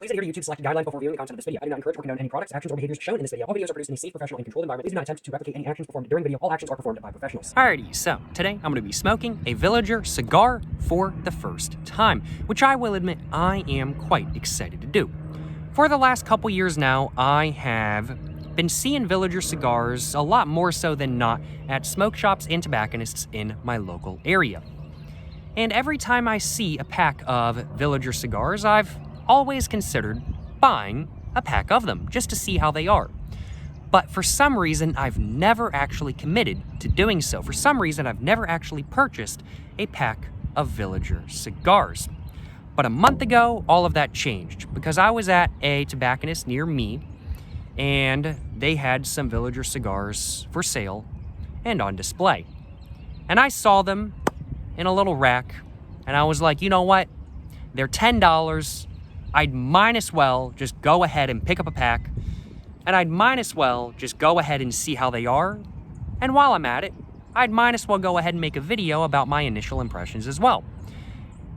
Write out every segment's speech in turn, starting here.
Please adhere to YouTube's selected guidelines before viewing the content of this video. I do not encourage or condone any products, actions, or behaviors shown in this video. All videos are produced in a safe, professional, and controlled environment. Please do not attempt to replicate any actions performed during the video. All actions are performed by professionals. Alrighty, so today I'm going to be smoking a Villiger cigar for the first time, which I will admit I am quite excited to do. For the last couple years now, I have been seeing Villiger cigars a lot more so than not at smoke shops and tobacconists in my local area. And every time I see a pack of Villiger cigars, I've always considered buying a pack of them just to see how they are. But for some reason, I've never actually committed to doing so. For some reason, I've never actually purchased a pack of Villiger cigars. But a month ago, all of that changed because I was at a tobacconist near me and they had some Villiger cigars for sale and on display. And I saw them in a little rack and I was like, you know what? They're $10. I'd might as well just go ahead and pick up a pack, and I'd might as well just go ahead and see how they are. And while I'm at it, I'd might as well go ahead and make a video about my initial impressions as well.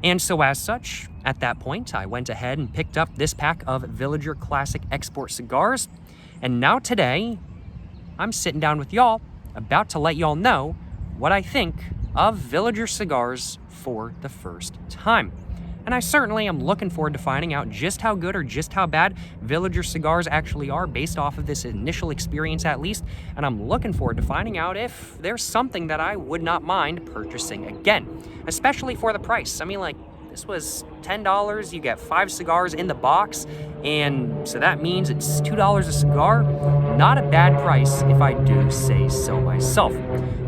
And so as such, at that point, I went ahead and picked up this pack of Villiger Classic Export cigars. And now today, I'm sitting down with y'all, about to let y'all know what I think of Villiger cigars for the first time. And I certainly am looking forward to finding out just how good or just how bad Villiger cigars actually are based off of this initial experience at least. And I'm looking forward to finding out if there's something that I would not mind purchasing again, especially for the price. I mean, like, this was $10, you get 5 cigars in the box, and so that means it's $2 a cigar. Not a bad price if I do say so myself.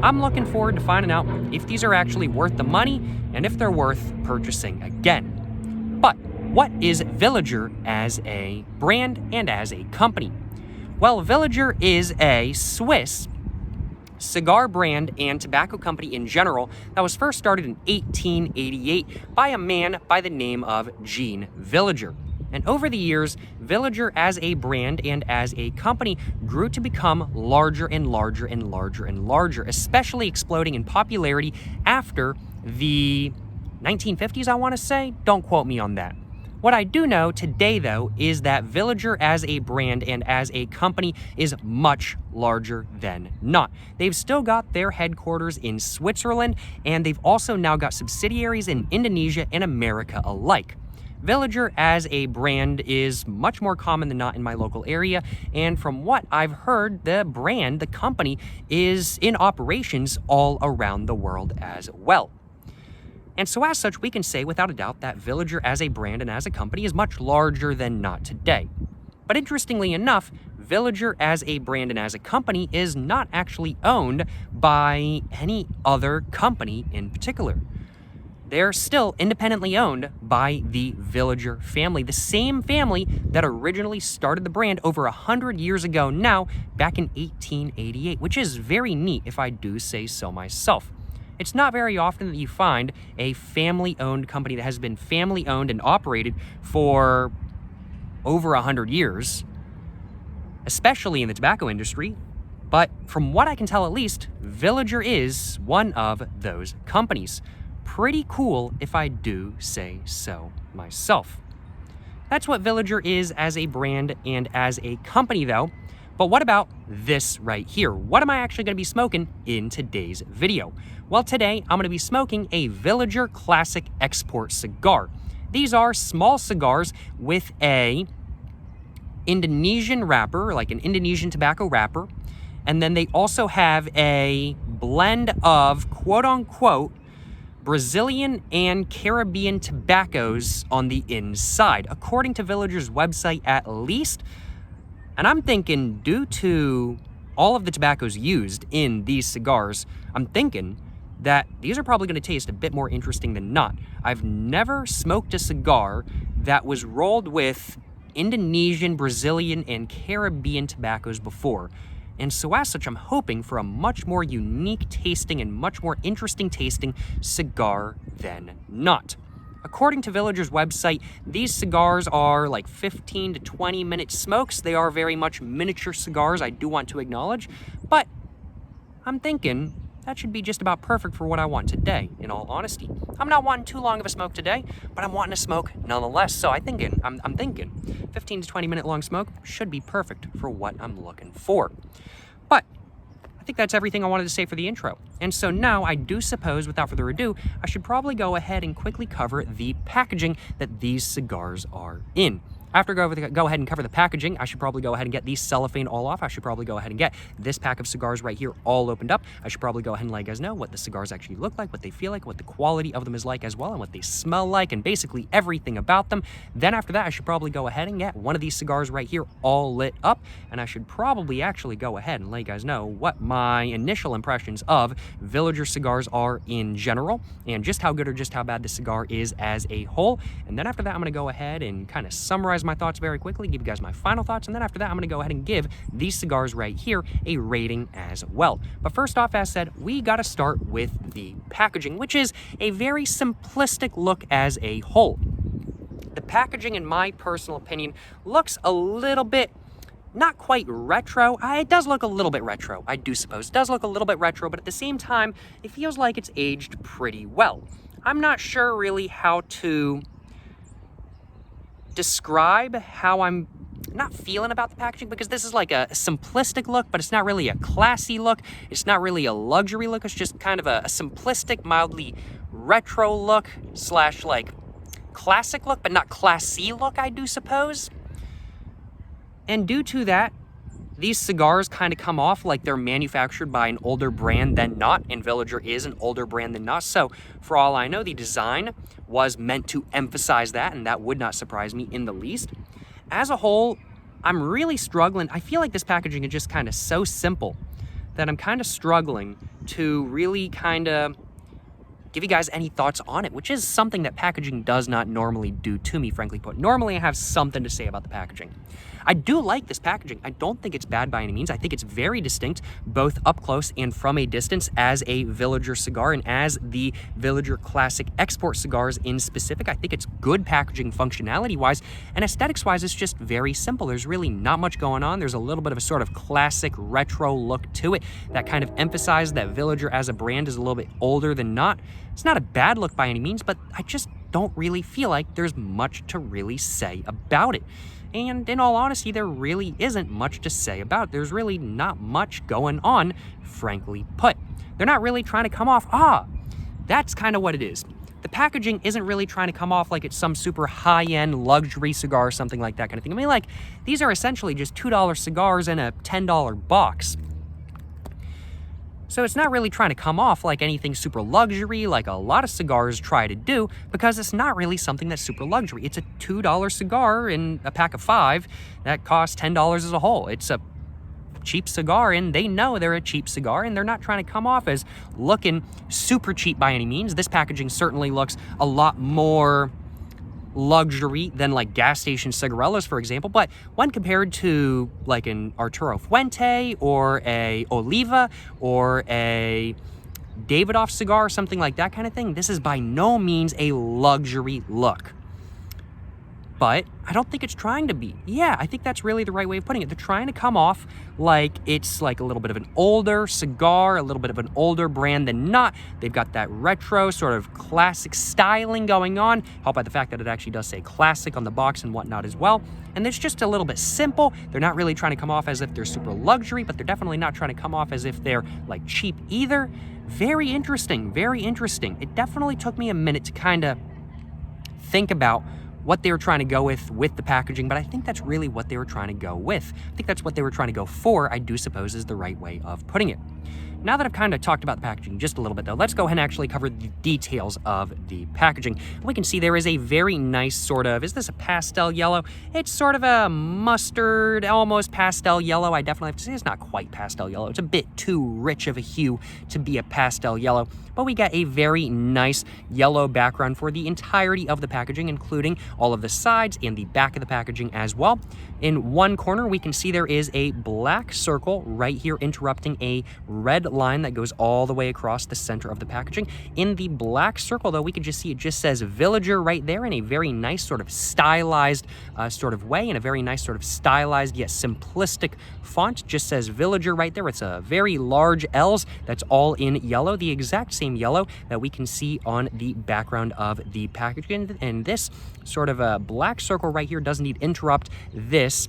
I'm looking forward to finding out if these are actually worth the money and if they're worth purchasing again. But what is Villiger as a brand and as a company? Well, Villiger is a Swiss cigar brand and tobacco company in general that was first started in 1888 by a man by the name of Jean Villiger. And over the years, Villiger as a brand and as a company grew to become larger and larger and larger and larger, especially exploding in popularity after the 1950s, I want to say. Don't quote me on that. What I do know today, though, is that Villiger as a brand and as a company is much larger than not. They've still got their headquarters in Switzerland, and they've also now got subsidiaries in Indonesia and America alike. Villiger as a brand is much more common than not in my local area, and from what I've heard, the brand, the company, is in operations all around the world as well. And so as such, we can say without a doubt that Villiger as a brand and as a company is much larger than not today. But interestingly enough, Villiger as a brand and as a company is not actually owned by any other company in particular. They're still independently owned by the Villiger family, the same family that originally started the brand over 100 years ago now, back in 1888, which is very neat if I do say so myself. It's not very often that you find a family-owned company that has been family-owned and operated for over 100 years, especially in the tobacco industry. But from what I can tell at least, Villiger is one of those companies. Pretty cool if I do say so myself. That's what Villiger is as a brand and as a company, though. But what about this right here? What am I actually going to be smoking in today's video? Well, today I'm going to be smoking a Villiger Classic Export cigar. These are small cigars with a Indonesian wrapper, like an Indonesian tobacco wrapper. And then they also have a blend of quote-unquote Brazilian and Caribbean tobaccos on the inside, according to Villiger's website at least. And I'm thinking, due to all of the tobaccos used in these cigars, I'm thinking that these are probably going to taste a bit more interesting than not. I've never smoked a cigar that was rolled with Indonesian, Brazilian, and Caribbean tobaccos before. And so as such, I'm hoping for a much more unique tasting and much more interesting tasting cigar than not. According to Villiger's website, these cigars are like 15 to 20 minute smokes. They are very much miniature cigars, I do want to acknowledge. But I'm thinking that should be just about perfect for what I want today, in all honesty. I'm not wanting too long of a smoke today, but I'm wanting a smoke nonetheless. So I'm thinking 15 to 20 minute long smoke should be perfect for what I'm looking for. But I think that's everything I wanted to say for the intro. And so now I do suppose, without further ado, I should probably go ahead and quickly cover the packaging that these cigars are in. After go ahead and cover the packaging, I should probably go ahead and get these cellophane all off. I should probably go ahead and get this pack of cigars right here all opened up. I should probably go ahead and let you guys know what the cigars actually look like, what they feel like, what the quality of them is like as well, and what they smell like, and basically everything about them. Then after that, I should probably go ahead and get one of these cigars right here all lit up, and I should probably actually go ahead and let you guys know what my initial impressions of Villiger cigars are in general, and just how good or just how bad the cigar is as a whole. And then after that, I'm going to go ahead and kind of summarize my thoughts very quickly, give you guys my final thoughts, and then after that, I'm going to go ahead and give these cigars right here a rating as well. But first off, as said, we got to start with the packaging, which is a very simplistic look as a whole. The packaging, in my personal opinion, looks a little bit not quite retro. It does look a little bit retro, I do suppose. It does look a little bit retro, but at the same time, it feels like it's aged pretty well. I'm not sure really how to describe how I'm not feeling about the packaging, because this is like a simplistic look, but it's not really a classy look. It's not really a luxury look. It's just kind of a simplistic, mildly retro look slash like classic look, but not classy look, I do suppose. And due to that, these cigars kind of come off like they're manufactured by an older brand than not, and Villiger is an older brand than not. So for all I know, the design was meant to emphasize that, and that would not surprise me in the least. As a whole, I'm really struggling. I feel like this packaging is just kind of so simple that I'm kind of struggling to really kind of give you guys any thoughts on it, which is something that packaging does not normally do to me, frankly put. Normally, I have something to say about the packaging. I do like this packaging. I don't think it's bad by any means. I think it's very distinct, both up close and from a distance, as a Villiger cigar and as the Villiger Classic Export cigars in specific. I think it's good packaging functionality-wise, and aesthetics-wise, it's just very simple. There's really not much going on. There's a little bit of a sort of classic retro look to it that kind of emphasizes that Villiger as a brand is a little bit older than not. It's not a bad look by any means, but I just don't really feel like there's much to really say about it. And in all honesty, there really isn't much to say about it. There's really not much going on, frankly put. They're not really trying to come off, that's kind of what it is. The packaging isn't really trying to come off like it's some super high-end luxury cigar or something like that kind of thing. I mean, like, these are essentially just $2 cigars in a $10 box. So it's not really trying to come off like anything super luxury like a lot of cigars try to do, because it's not really something that's super luxury. It's a $2 cigar in a pack of 5 that costs $10 as a whole. It's a cheap cigar, and they know they're a cheap cigar, and they're not trying to come off as looking super cheap by any means. This packaging certainly looks a lot more luxury than like gas station cigarellas, for example, but when compared to like an Arturo Fuente or a Oliva or a Davidoff cigar or something like that kind of thing, this is by no means a luxury look. But I don't think it's trying to be. Yeah, I think that's really the right way of putting it. They're trying to come off like it's like a little bit of an older cigar, a little bit of an older brand than not. They've got that retro sort of classic styling going on, helped by the fact that it actually does say classic on the box and whatnot as well. And it's just a little bit simple. They're not really trying to come off as if they're super luxury, but they're definitely not trying to come off as if they're like cheap either. Very interesting, very interesting. It definitely took me a minute to kind of think about what they were trying to go with the packaging, but I think that's really what they were trying to go with. I think that's what they were trying to go for, I do suppose is the right way of putting it. Now that I've kind of talked about the packaging just a little bit though, let's go ahead and actually cover the details of the packaging. We can see there is a very nice sort of, is this a pastel yellow? It's sort of a mustard, almost pastel yellow. I definitely have to say it's not quite pastel yellow. It's a bit too rich of a hue to be a pastel yellow, but we got a very nice yellow background for the entirety of the packaging, including all of the sides and the back of the packaging as well. In one corner, we can see there is a black circle right here interrupting a red line that goes all the way across the center of the packaging. In the black circle, though, we can just see it just says Villiger right there in a very nice sort of stylized sort of way, in a very nice sort of stylized yet simplistic font. Just says Villiger right there. It's a very large L's that's all in yellow, the exact same yellow that we can see on the background of the packaging. And this sort of a black circle right here does indeed interrupt this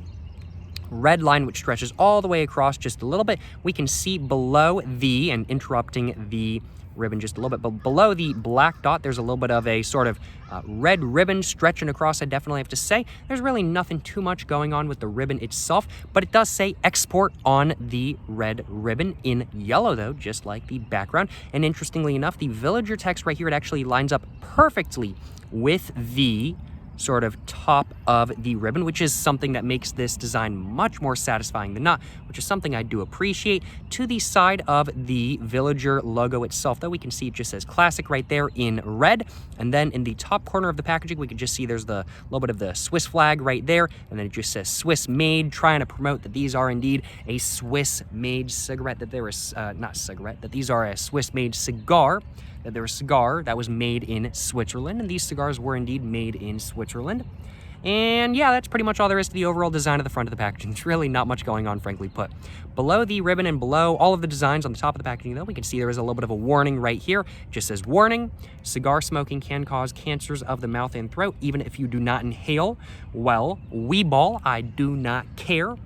red line, which stretches all the way across just a little bit. We can see below the, and interrupting the ribbon just a little bit, but below the black dot, there's a little bit of a sort of red ribbon stretching across, I definitely have to say. There's really nothing too much going on with the ribbon itself, but it does say export on the red ribbon in yellow, though, just like the background. And interestingly enough, the Villiger text right here, it actually lines up perfectly with the sort of top of the ribbon, which is something that makes this design much more satisfying than not, which is something I do appreciate. To the side of the Villiger logo itself, though, we can see it just says classic right there in red. And then in the top corner of the packaging, we can just see there's the little bit of the Swiss flag right there. And then it just says Swiss made, trying to promote that these are indeed a Swiss made cigarette, that there is, not cigarette, that these are a Swiss made cigar, that they're a cigar that was made in Switzerland, and these cigars were indeed made in Switzerland. And yeah, that's pretty much all there is to the overall design of the front of the packaging. There's really not much going on, frankly put. Below the ribbon and below all of the designs on the top of the packaging, though, we can see there is a little bit of a warning right here. It just says, warning, cigar smoking can cause cancers of the mouth and throat, even if you do not inhale. Well, wee ball, I do not care.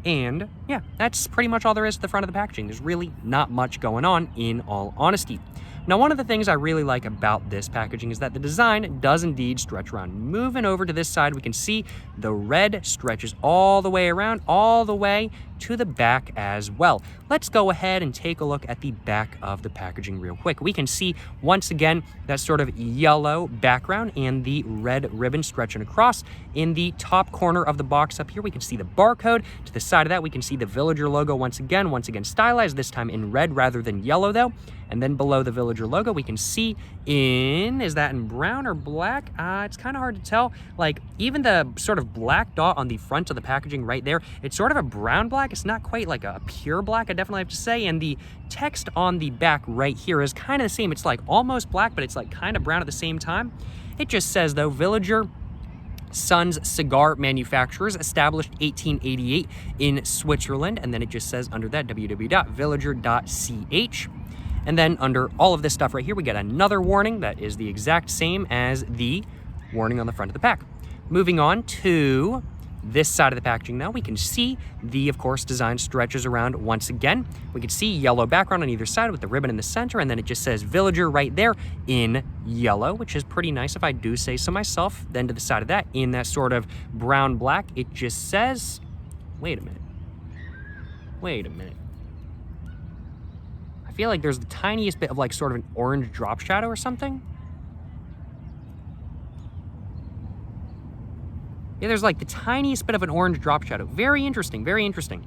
And yeah, that's pretty much all there is to the front of the packaging. There's really not much going on, in all honesty. Now, one of the things I really like about this packaging is that the design does indeed stretch around. Moving over to this side, we can see the red stretches all the way around, all the way to the back as well. Let's go ahead and take a look at the back of the packaging real quick. We can see, once again, that sort of yellow background and the red ribbon stretching across. In the top corner of the box up here, we can see the barcode. To the side of that, we can see the Villiger logo once again stylized, this time in red rather than yellow, though. And then below the Villiger logo, we can see is that in brown or black? It's kind of hard to tell. Like, even the sort of black dot on the front of the packaging right there, it's sort of a brown black. It's not quite like a pure black, I definitely have to say. And the text on the back right here is kind of the same. It's like almost black, but it's like kind of brown at the same time. It just says, though, Villiger Sons Cigar Manufacturers, established 1888 in Switzerland. And then it just says under that, www.villiger.ch. And then under all of this stuff right here, we get another warning that is the exact same as the warning on the front of the pack. Moving on to this side of the packaging now, we can see the, of course, design stretches around once again. We can see yellow background on either side with the ribbon in the center, and then it just says Villiger right there in yellow, which is pretty nice if I do say so myself. Then to the side of that, in that sort of brown black, it just says, wait a minute. I feel like there's the tiniest bit of like sort of an orange drop shadow or something. Yeah, there's like the tiniest bit of an orange drop shadow. Very interesting, very interesting.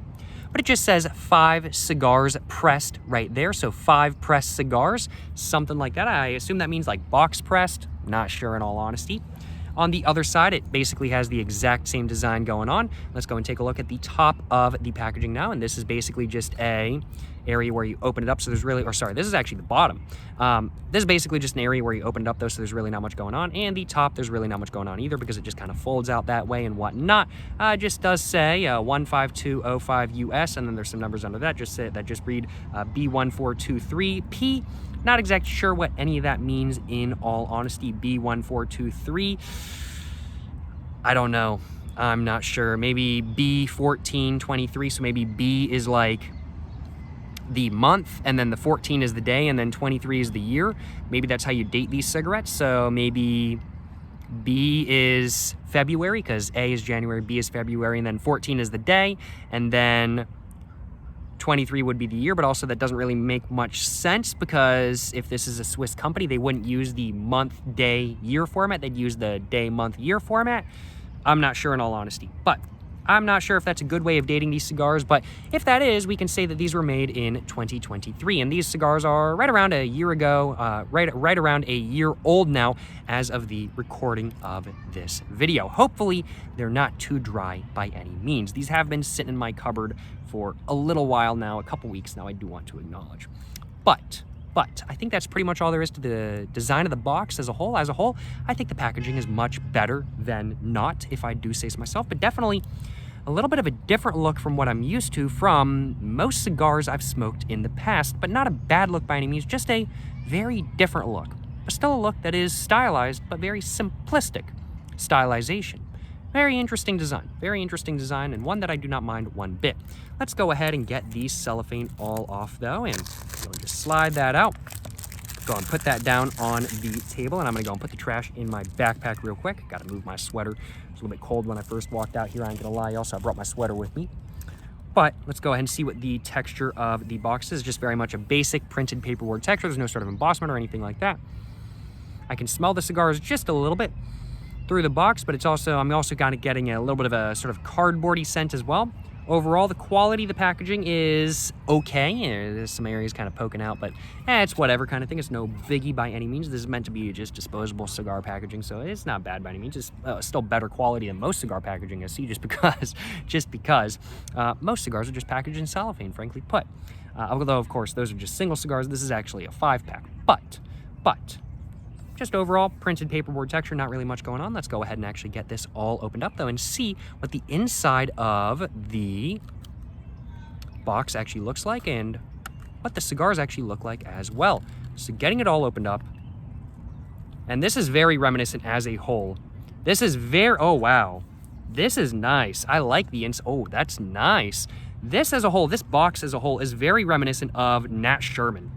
But it just says 5 cigars pressed right there. So 5 pressed cigars, something like that. I assume that means like box pressed. Not sure, in all honesty. On the other side, it basically has the exact same design going on. Let's go and take a look at the top of the packaging now. And this is basically just a area where you open it up. So there's really, or sorry, this is actually the bottom. This is basically just an area where you open it up, though, so there's really not much going on. And the top, there's really not much going on either, because it just kind of folds out that way and whatnot. It just does say 15205 US, and then there's some numbers under that just read B1423P. Not exactly sure what any of that means, in all honesty. B1423. I don't know. I'm not sure. Maybe B1423. So maybe B is like the month, and then the 14 is the day, and then 23 is the year. Maybe that's how you date these cigarettes. So maybe B is February, because A is January, B is February, and then 14 is the day, and then 23 would be the year. But also that doesn't really make much sense, because if this is a Swiss company, they wouldn't use the month, day, year format. They'd use the day, month, year format. I'm not sure, in all honesty. But I'm not sure if that's a good way of dating these cigars, but if that is, we can say that these were made in 2023. And these cigars are right around a year ago, right around a year old now as of the recording of this video. Hopefully, they're not too dry by any means. These have been sitting in my cupboard for a little while now, a couple weeks now, I do want to acknowledge. But I think that's pretty much all there is to the design of the box as a whole. As a whole, I think the packaging is much better than not, if I do say so myself, but definitely a little bit of a different look from what I'm used to from most cigars I've smoked in the past, but not a bad look by any means, just a very different look. But still a look that is stylized, but very simplistic stylization. Very interesting design, and one that I do not mind one bit. Let's go ahead and get the cellophane all off, though, and we'll just slide that out. Go and put that down on the table, and I'm gonna go and put the trash in my backpack real quick. Gotta move my sweater. It was a little bit cold when I first walked out here, I ain't gonna lie. Also, I brought my sweater with me. But let's go ahead and see what the texture of the box is. Just very much a basic printed paperboard texture. There's no sort of embossment or anything like that. I can smell the cigars just a little bit through the box, but I'm also kind of getting a little bit of a sort of cardboardy scent as well. Overall, the quality of the packaging is okay. There's some areas kind of poking out, but it's whatever kind of thing. It's no biggie by any means. This is meant to be just disposable cigar packaging, so it's not bad by any means. It's still better quality than most cigar packaging I see, just because most cigars are just packaged in cellophane, frankly put. Although, of course, those are just single cigars. This is actually a 5-pack. But just overall, printed paperboard texture, not really much going on. Let's go ahead and actually get this all opened up, though, and see what the inside of the box actually looks like and what the cigars actually look like as well. So getting it all opened up, and this is very reminiscent as a whole. This is oh, wow. This is nice. I like the oh, that's nice. This as a whole, this box as a whole is very reminiscent of Nat Sherman,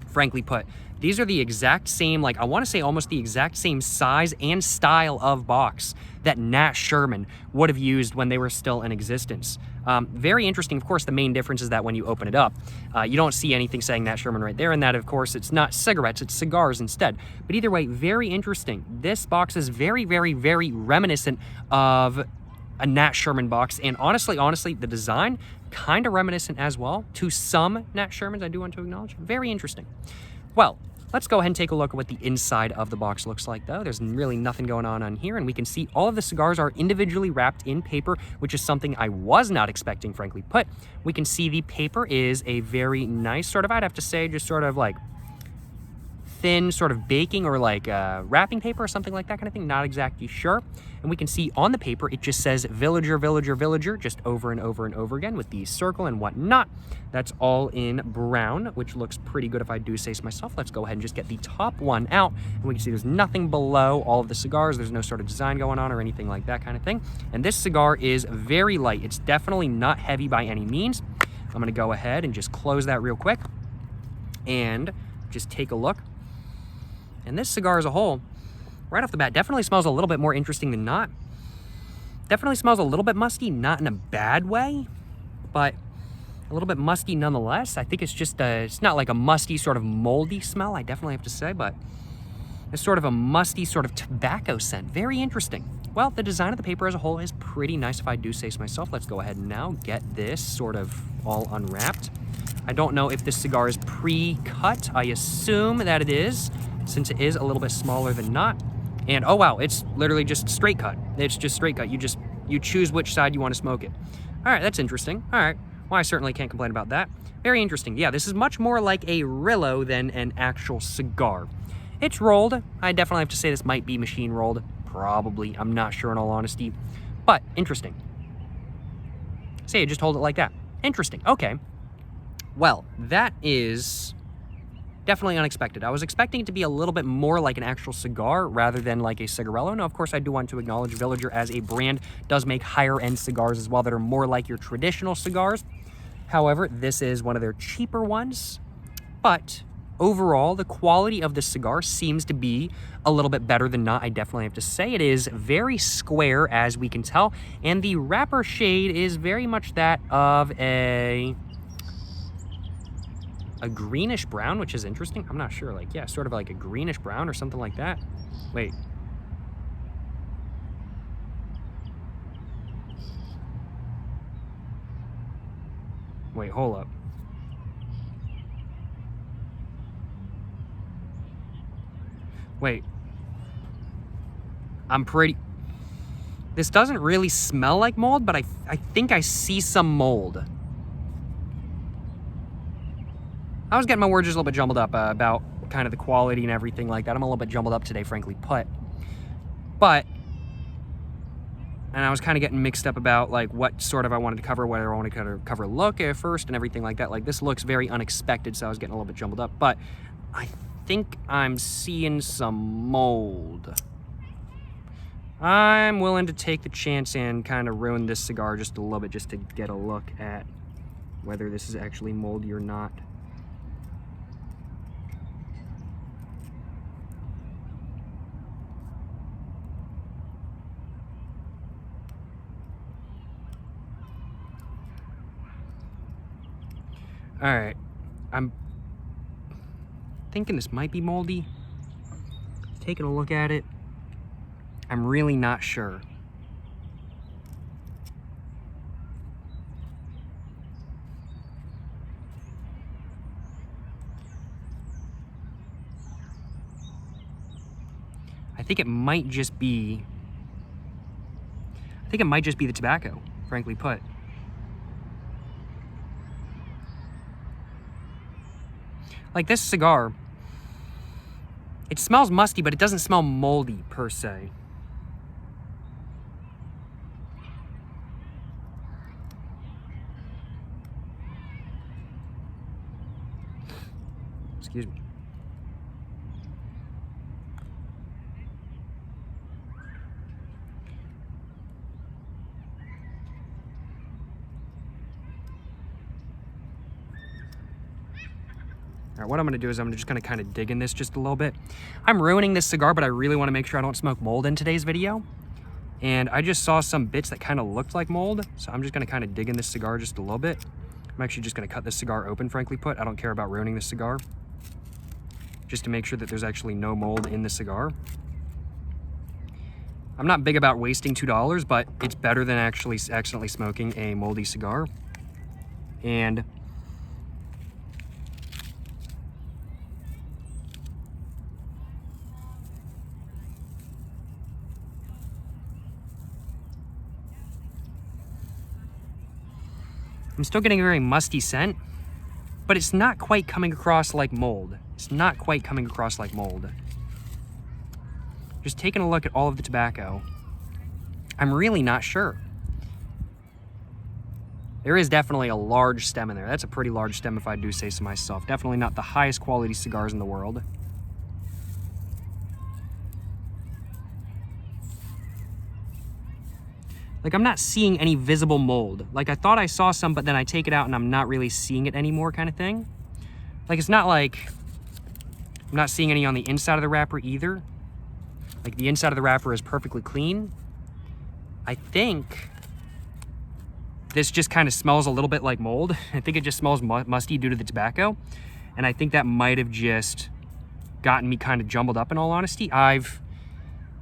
frankly put. These are the exact same, I want to say almost the exact same size and style of box that Nat Sherman would have used when they were still in existence. Very interesting. Of course, the main difference is that when you open it up, you don't see anything saying Nat Sherman right there, and that, of course, it's not cigarettes, it's cigars instead. But either way, very interesting. This box is very, very, very reminiscent of a Nat Sherman box, and honestly, the design kind of reminiscent as well to some Nat Shermans, I do want to acknowledge. Very interesting. Well, let's go ahead and take a look at what the inside of the box looks like, though. There's really nothing going on here, and we can see all of the cigars are individually wrapped in paper, which is something I was not expecting, frankly put. We can see the paper is a very nice sort of, I'd have to say, just sort of like thin sort of baking or wrapping paper or something like that kind of thing. Not exactly sure. And we can see on the paper, it just says Villiger, Villiger, Villiger, just over and over and over again with the circle and whatnot. That's all in brown, which looks pretty good if I do say so myself. Let's go ahead and just get the top one out. And we can see there's nothing below all of the cigars. There's no sort of design going on or anything like that kind of thing. And this cigar is very light. It's definitely not heavy by any means. I'm gonna go ahead and just close that real quick and just take a look. And this cigar as a whole, right off the bat, definitely smells a little bit more interesting than not. Definitely smells a little bit musky, not in a bad way, but a little bit musky nonetheless. I think it's just it's not like a musty sort of moldy smell, I definitely have to say, but it's sort of a musty sort of tobacco scent. Very interesting. Well, the design of the paper as a whole is pretty nice if I do say so myself. Let's go ahead and now get this sort of all unwrapped. I don't know if this cigar is pre-cut. I assume that it is, since it is a little bit smaller than not. And oh wow, it's literally just straight cut. It's just straight cut. You choose which side you want to smoke it. All right, that's interesting. All right, well, I certainly can't complain about that. Very interesting. Yeah, this is much more like a Rillo than an actual cigar. It's rolled. I definitely have to say this might be machine rolled. Probably. I'm not sure in all honesty, but interesting. Say, just hold it like that. Interesting. Okay. Well, that is definitely unexpected. I was expecting it to be a little bit more like an actual cigar rather than like a cigarello. Now, of course, I do want to acknowledge Villiger as a brand does make higher-end cigars as well that are more like your traditional cigars. However, this is one of their cheaper ones. But overall, the quality of the cigar seems to be a little bit better than not, I definitely have to say. It is very square, as we can tell, and the wrapper shade is very much that of a greenish brown, which is interesting. I'm not sure, yeah, sort of like a greenish brown or something like that. Wait. Wait, hold up. Wait. I'm pretty... This doesn't really smell like mold, but I think I see some mold. I was getting my words just a little bit jumbled up about kind of the quality and everything like that. I'm a little bit jumbled up today, frankly put. But, and I was kind of getting mixed up about like what sort of I wanted to cover, whether I wanted to cover a look at first and everything like that. Like this looks very unexpected, so I was getting a little bit jumbled up. But I think I'm seeing some mold. I'm willing to take the chance and kind of ruin this cigar just a little bit just to get a look at whether this is actually moldy or not. All right, I'm thinking this might be moldy. Taking a look at it, I'm really not sure. I think it might just be the tobacco, frankly put. Like this cigar, it smells musty, but it doesn't smell moldy per se. Excuse me. All right, what I'm gonna do is I'm just gonna kind of dig in this just a little bit. I'm ruining this cigar, but I really wanna make sure I don't smoke mold in today's video. And I just saw some bits that kind of looked like mold, so I'm just gonna kind of dig in this cigar just a little bit. I'm actually just gonna cut this cigar open, frankly put. I don't care about ruining this cigar, just to make sure that there's actually no mold in the cigar. I'm not big about wasting $2, but it's better than actually accidentally smoking a moldy cigar. And I'm still getting a very musty scent, but it's not quite coming across like mold. It's not quite coming across like mold. Just taking a look at all of the tobacco, I'm really not sure. There is definitely a large stem in there. That's a pretty large stem if I do say so myself. Definitely not the highest quality cigars in the world. Like, I'm not seeing any visible mold. Like, I thought I saw some, but then I take it out and I'm not really seeing it anymore kind of thing. Like, it's not like I'm not seeing any on the inside of the wrapper either. Like, the inside of the wrapper is perfectly clean. I think this just kind of smells a little bit like mold. I think it just smells musty due to the tobacco. And I think that might have just gotten me kind of jumbled up, in all honesty. I've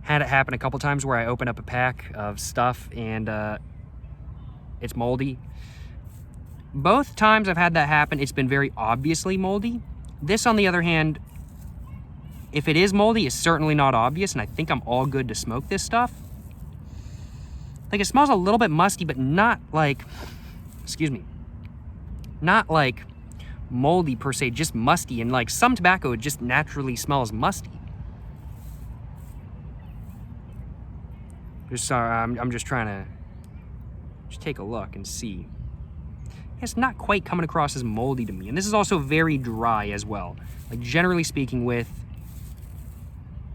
had it happen a couple times where I open up a pack of stuff and it's moldy. Both times I've had that happen, it's been very obviously moldy. This, on the other hand, if it is moldy, it's certainly not obvious, and I think I'm all good to smoke this stuff. Like, it smells a little bit musty, but not like, excuse me, not like moldy per se, just musty. And like some tobacco, it just naturally smells musty. Just sorry, I'm just trying to just take a look and see. It's not quite coming across as moldy to me. And this is also very dry as well. Like, generally speaking, with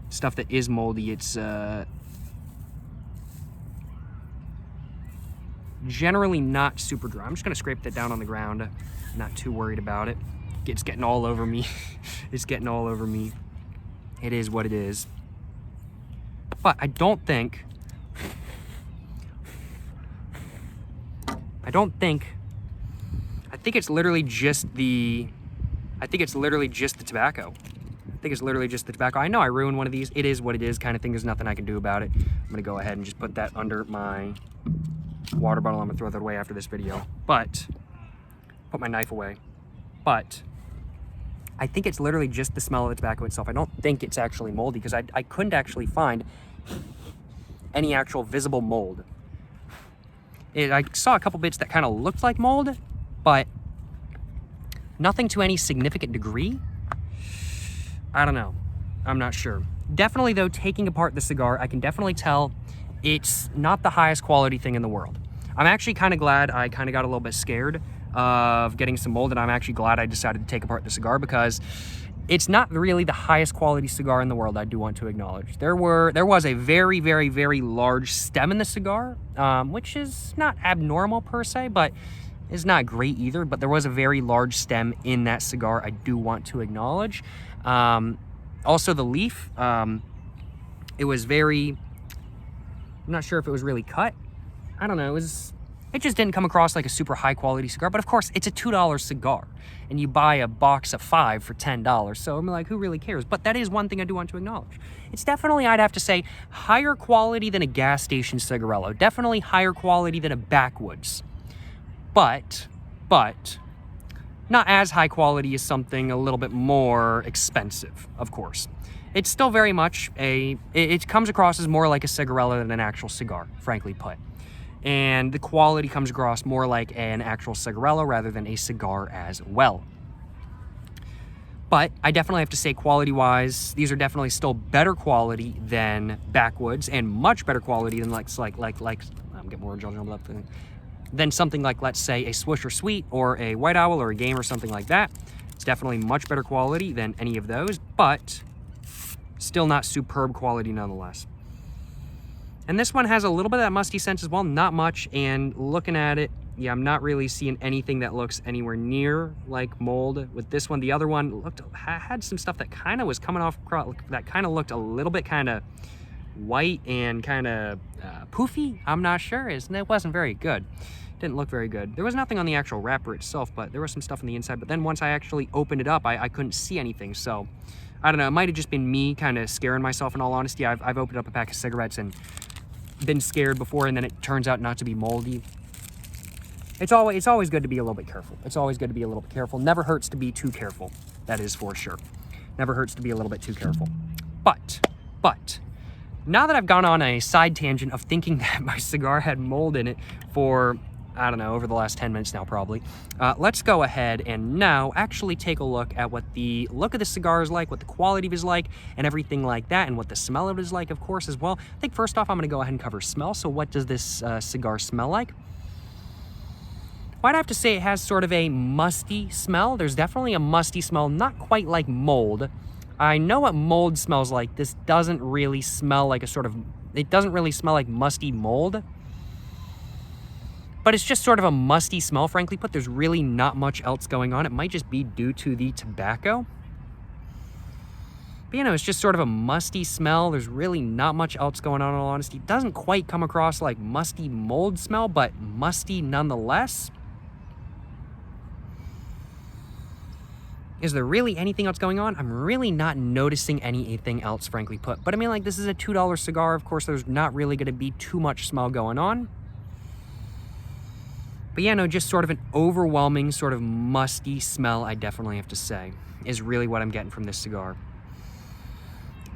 stuff that is moldy, it's generally not super dry. I'm just gonna scrape that down on the ground. Not too worried about it. It's getting all over me. It's getting all over me. It is what it is. But I think it's literally just the tobacco. I think it's literally just the tobacco. I know I ruined one of these. It is what it is kind of thing. There's nothing I can do about it. I'm gonna go ahead and just put that under my water bottle. I'm gonna throw that away after this video. But put my knife away. But I think it's literally just the smell of the tobacco itself. I don't think it's actually moldy because I couldn't actually find any actual visible mold. I saw a couple bits that kind of looked like mold, but nothing to any significant degree. I don't know. I'm not sure. Definitely, though, taking apart the cigar, I can definitely tell it's not the highest quality thing in the world. I'm actually kind of glad I kind of got a little bit scared of getting some mold, and I'm actually glad I decided to take apart the cigar because it's not really the highest quality cigar in the world, I do want to acknowledge. There was a very, very, very large stem in the cigar, which is not abnormal per se, but is not great either. But there was a very large stem in that cigar, I do want to acknowledge. Also the leaf, it was very, I'm not sure if it was really cut. I don't know, it just didn't come across like a super high quality cigar, but of course it's a $2 cigar and you buy a box of 5 for $10. So I'm like, who really cares? But that is one thing I do want to acknowledge. It's definitely, I'd have to say, higher quality than a gas station cigarello. Definitely higher quality than a backwoods. But not as high quality as something a little bit more expensive, of course. It's still very much it comes across as more like a cigarello than an actual cigar, frankly put. And the quality comes across more like an actual cigarello rather than a cigar as well. But I definitely have to say, quality-wise, these are definitely still better quality than backwoods and much better quality than I'm getting more jumbled up than something like, let's say, a Swisher Sweet or a White Owl or a Game or something like that. It's definitely much better quality than any of those, but still not superb quality nonetheless. And this one has a little bit of that musty sense as well, not much, and looking at it, yeah, I'm not really seeing anything that looks anywhere near like mold with this one. The other one had some stuff that kind of was coming off, that kind of looked a little bit kind of white and kind of poofy. I'm not sure, it wasn't very good. Didn't look very good. There was nothing on the actual wrapper itself, but there was some stuff on the inside. But then once I actually opened it up, I couldn't see anything. So I don't know, it might have just been me kind of scaring myself in all honesty. I've opened up a pack of cigarettes and been scared before, and then it turns out not to be moldy. It's always good to be a little bit careful. It's always good to be a little bit careful. Never hurts to be too careful. That is for sure. Never hurts to be a little bit too careful. But now that I've gone on a side tangent of thinking that my cigar had mold in it for, I don't know, over the last 10 minutes now probably, let's go ahead and now actually take a look at what the look of the cigar is like, what the quality of it is like, and everything like that, and what the smell of it is like, of course, as well. I think first off, I'm going to go ahead and cover smell. So what does this cigar smell like? Well, I'd have to say it has sort of a musty smell. There's definitely a musty smell, not quite like mold. I know what mold smells like. This doesn't really smell like it doesn't really smell like musty mold. But it's just sort of a musty smell, frankly put. There's really not much else going on. It might just be due to the tobacco. But, it's just sort of a musty smell. There's really not much else going on, in all honesty. It doesn't quite come across like musty mold smell, but musty nonetheless. Is there really anything else going on? I'm really not noticing anything else, frankly put. But this is a $2 cigar. Of course, there's not really going to be too much smell going on. But yeah, no, just sort of an overwhelming sort of musty smell, I definitely have to say, is really what I'm getting from this cigar.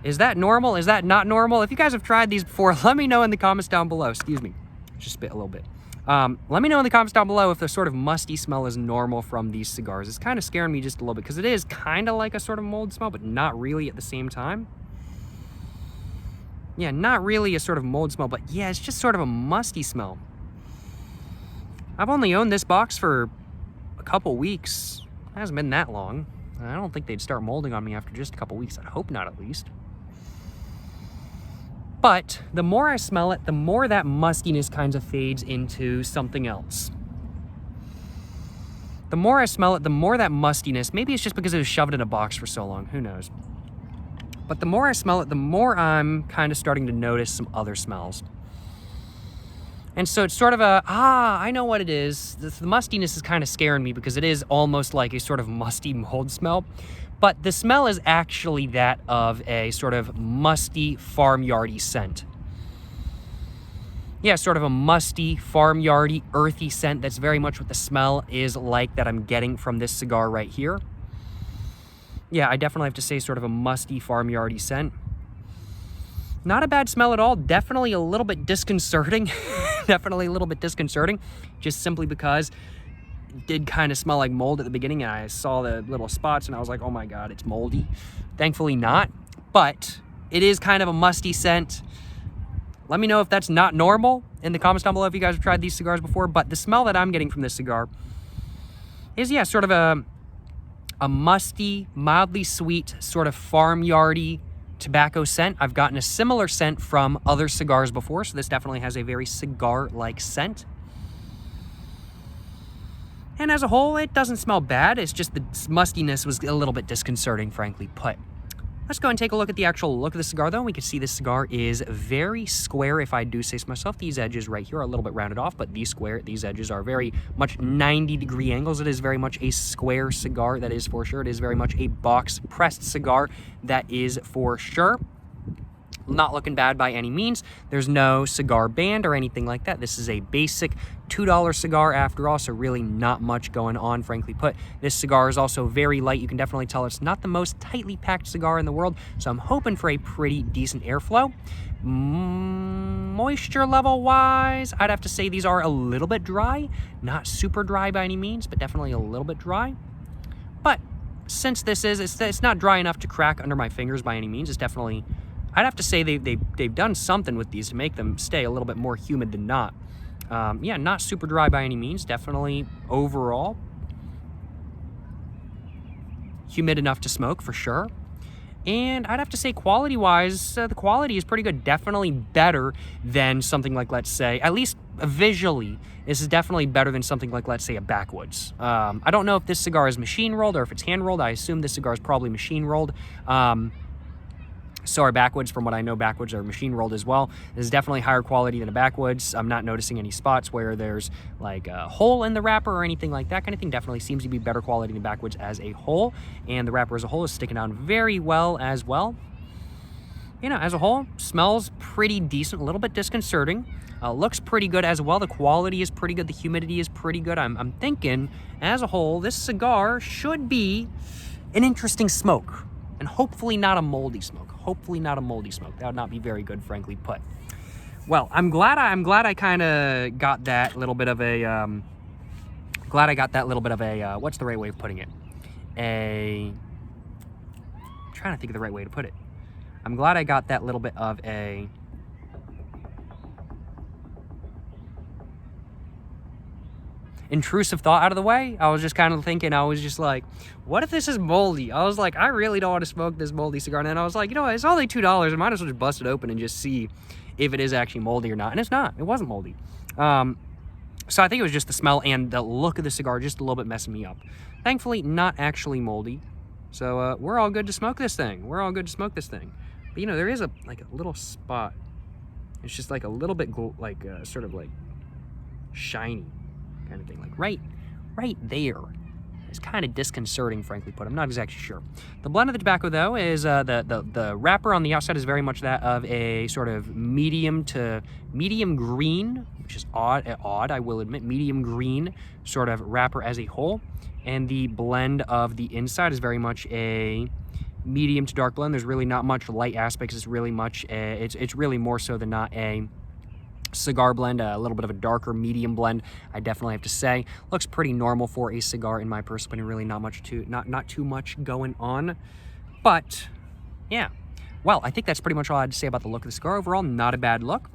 Is that normal? Is that not normal? If you guys have tried these before, let me know in the comments down below. Excuse me, just spit a little bit. Let me know in the comments down below if the sort of musty smell is normal from these cigars. It's kind of scaring me just a little bit because it is kind of like a sort of mold smell, but not really at the same time. Yeah, not really a sort of mold smell, but yeah, it's just sort of a musty smell. I've only owned this box for a couple weeks. It hasn't been that long. I don't think they'd start molding on me after just a couple weeks. I hope not, at least. But the more I smell it, the more that mustiness kind of fades into something else. The more I smell it, the more that mustiness, maybe it's just because it was shoved in a box for so long, who knows. But the more I smell it, the more I'm kind of starting to notice some other smells. And so it's sort of I know what it is. The mustiness is kind of scaring me because it is almost like a sort of musty mold smell. But the smell is actually that of a sort of musty farmyardy scent. yeah, sort of a musty, farmyardy, earthy scent. That's very much what the smell is like that I'm getting from this cigar right here. Yeah, I definitely have to say sort of a musty, farmyardy scent. Not a bad smell at all. Definitely a little bit disconcerting. Definitely a little bit disconcerting, just simply because it did kind of smell like mold at the beginning, and I saw the little spots and I was like, oh my god, it's moldy. Thankfully not, but it is kind of a musty scent. Let me know if that's not normal in the comments down below if you guys have tried these cigars before. But the smell that I'm getting from this cigar is, yeah, sort of a musty, mildly sweet, sort of farmyardy tobacco scent. I've gotten a similar scent from other cigars before, so this definitely has a very cigar-like scent. And as a whole, it doesn't smell bad. It's just the mustiness was a little bit disconcerting, frankly put. Let's go and take a look at the actual look of the cigar, though. We can see this cigar is very square, if I do say so myself. These edges right here are a little bit rounded off, but these edges are very much 90-degree angles. It is very much a square cigar, that is for sure. It is very much a box-pressed cigar, that is for sure. Not looking bad by any means. There's no cigar band or anything like that. This is a basic $2 cigar after all, so really not much going on, frankly put. This cigar is also very light. You can definitely tell it's not the most tightly packed cigar in the world, so I'm hoping for a pretty decent airflow. Moisture level wise, I'd have to say these are a little bit dry. Not super dry by any means, but definitely a little bit dry. But since this is, it's not dry enough to crack under my fingers by any means. It's definitely, I'd have to say they've done something with these to make them stay a little bit more humid than not. Yeah, not super dry by any means. Definitely overall humid enough to smoke for sure. And I'd have to say quality-wise, the quality is pretty good. Definitely better than something like, let's say, at least visually, this is definitely better than something like, let's say, a Backwoods. I don't know if this cigar is machine-rolled or if it's hand-rolled. I assume this cigar is probably machine-rolled. So are Backwoods. From what I know, Backwoods are machine rolled as well. This is definitely higher quality than a Backwoods. I'm not noticing any spots where there's like a hole in the wrapper or anything like that kind of thing. Definitely seems to be better quality than Backwoods as a whole. And the wrapper as a whole is sticking out very well as well. You know, as a whole, smells pretty decent, a little bit disconcerting. Looks pretty good as well. The quality is pretty good. The humidity is pretty good. I'm thinking, as a whole, this cigar should be an interesting smoke. And hopefully not a moldy smoke. Hopefully not a moldy smoke. That would not be very good, frankly put. Well, I'm glad I kind of got that little bit of a, what's the right way of putting it? I'm trying to think of the right way to put it. I'm glad I got that little bit of a, intrusive thought out of the way. I was just kind of thinking, I was just like, what if this is moldy? I was like, I really don't want to smoke this moldy cigar. And then I was like, you know what, it's only $2. I might as well just bust it open and just see if it is actually moldy or not. And it's not. It wasn't moldy. So I think it was just the smell and the look of the cigar just a little bit messing me up. Thankfully, not actually moldy. So we're all good to smoke this thing. We're all good to smoke this thing. But you know, there is a little spot. It's just like a little bit sort of like shiny kind of thing, like right there. It's kind of disconcerting, frankly put. I'm not exactly sure. The blend of the tobacco, though, is the wrapper on the outside is very much that of a sort of medium to medium green, which is odd, I will admit, medium green sort of wrapper as a whole. And the blend of the inside is very much a medium to dark blend. There's really not much light aspects. It's really much it's really more so than not a cigar blend, a little bit of a darker medium blend, I definitely have to say. Looks pretty normal for a cigar in my personal opinion. Really not too much going on. But yeah, well, I think that's pretty much all I had to say about the look of the cigar. Overall, not a bad look.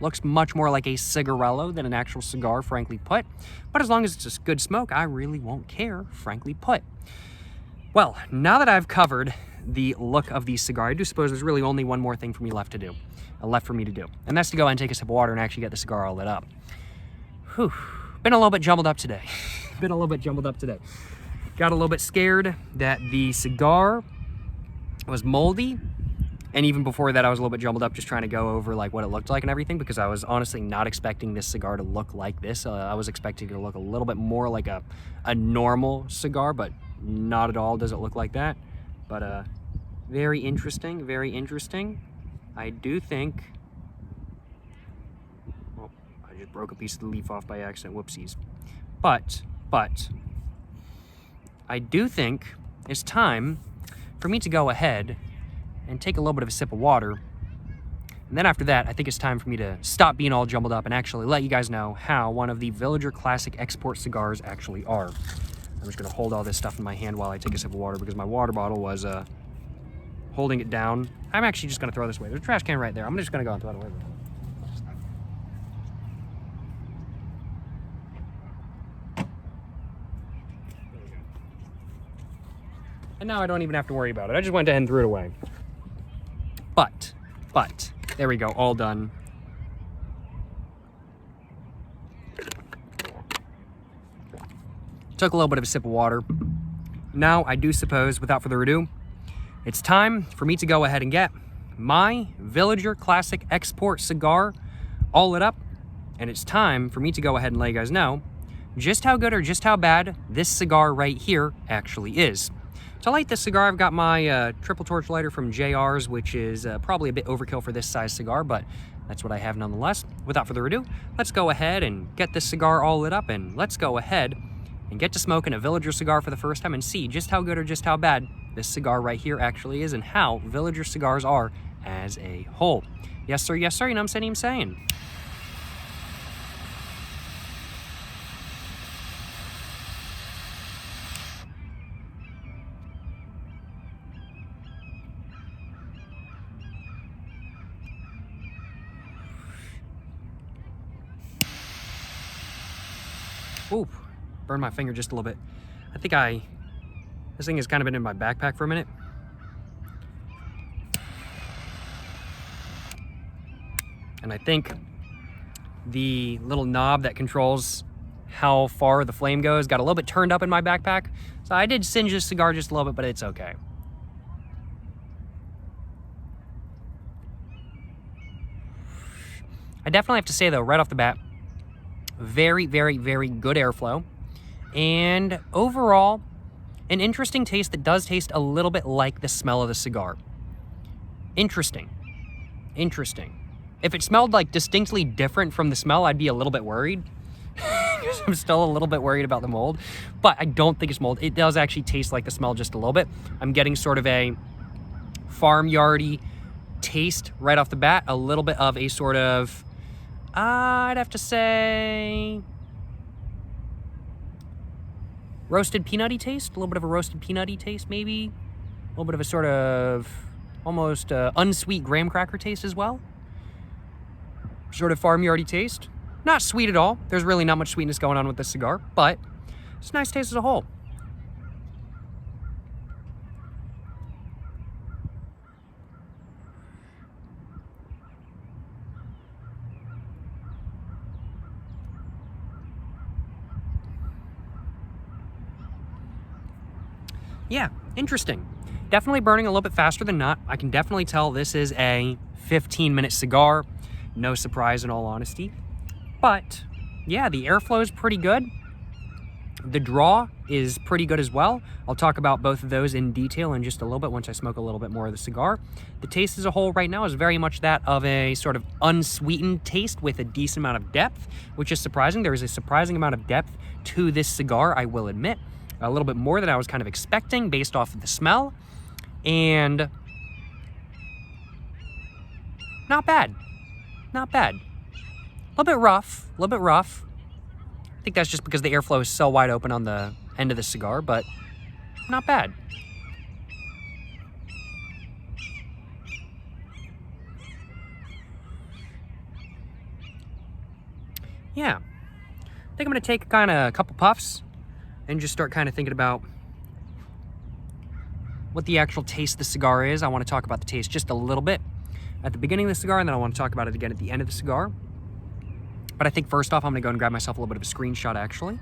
Looks much more like a cigarello than an actual cigar, frankly put. But as long as it's just good smoke, I really won't care, frankly put. Well, now that I've covered the look of the cigar, I do suppose there's really only one more thing for me left for me to do. And that's to go and take a sip of water and actually get the cigar all lit up. Whew. Been a little bit jumbled up today. Got a little bit scared that the cigar was moldy. And even before that, I was a little bit jumbled up just trying to go over like what it looked like and everything, because I was honestly not expecting this cigar to look like this. I was expecting it to look a little bit more like a normal cigar, but not at all does it look like that. But very interesting, very interesting. I do think, well, broke a piece of the leaf off by accident. Whoopsies. But, I do think it's time for me to go ahead and take a little bit of a sip of water. And then after that, I think it's time for me to stop being all jumbled up and actually let you guys know how one of the Villiger Classic Export cigars actually are. I'm just going to hold all this stuff in my hand while I take a sip of water because my water bottle was holding it down. I'm actually just going to throw this away. There's a trash can right there. I'm just going to go and throw it away. And now I don't even have to worry about it. I just went ahead and threw it away. But, there we go, all done. Took a little bit of a sip of water. Now, I do suppose, without further ado, it's time for me to go ahead and get my Villiger Classic Export cigar all lit up. And it's time for me to go ahead and let you guys know just how good or just how bad this cigar right here actually is. To light this cigar, I've got my triple torch lighter from JR's, which is probably a bit overkill for this size cigar, but that's what I have nonetheless. Without further ado, let's go ahead and get this cigar all lit up, and let's go ahead and get to smoking a Villiger cigar for the first time and see just how good or just how bad this cigar right here actually is and how Villiger cigars are as a whole. Yes, sir, you know what I'm saying? Ooh, burned my finger just a little bit. I think this thing has kind of been in my backpack for a minute. And I think the little knob that controls how far the flame goes got a little bit turned up in my backpack. So I did singe this cigar just a little bit, but it's okay. I definitely have to say though, right off the bat, very, very, very good airflow. And overall, an interesting taste that does taste a little bit like the smell of the cigar. Interesting. If it smelled like distinctly different from the smell, I'd be a little bit worried. Because I'm still a little bit worried about the mold. But I don't think it's mold. It does actually taste like the smell just a little bit. I'm getting sort of a farmyardy taste right off the bat. A little bit of a sort of, I'd have to say, roasted peanutty taste. A little bit of a roasted peanutty taste, maybe. A little bit of a sort of almost unsweet graham cracker taste as well. Sort of farmyardy taste. Not sweet at all. There's really not much sweetness going on with this cigar, but it's a nice taste as a whole. Yeah, interesting. Definitely burning a little bit faster than not. I can definitely tell this is a 15-minute cigar. No surprise in all honesty. But yeah, the airflow is pretty good. The draw is pretty good as well. I'll talk about both of those in detail in just a little bit once I smoke a little bit more of the cigar. The taste as a whole right now is very much that of a sort of unsweetened taste with a decent amount of depth, which is surprising. There is a surprising amount of depth to this cigar, I will admit. A little bit more than I was kind of expecting based off of the smell. And not bad. Not bad. A little bit rough. I think that's just because the airflow is so wide open on the end of the cigar, but not bad. Yeah. I think I'm going to take a couple puffs and just start kind of thinking about what the actual taste of the cigar is. I want to talk about the taste just a little bit at the beginning of the cigar, and then I want to talk about it again at the end of the cigar. But I think first off, I'm going to go and grab myself a little bit of a screenshot, actually.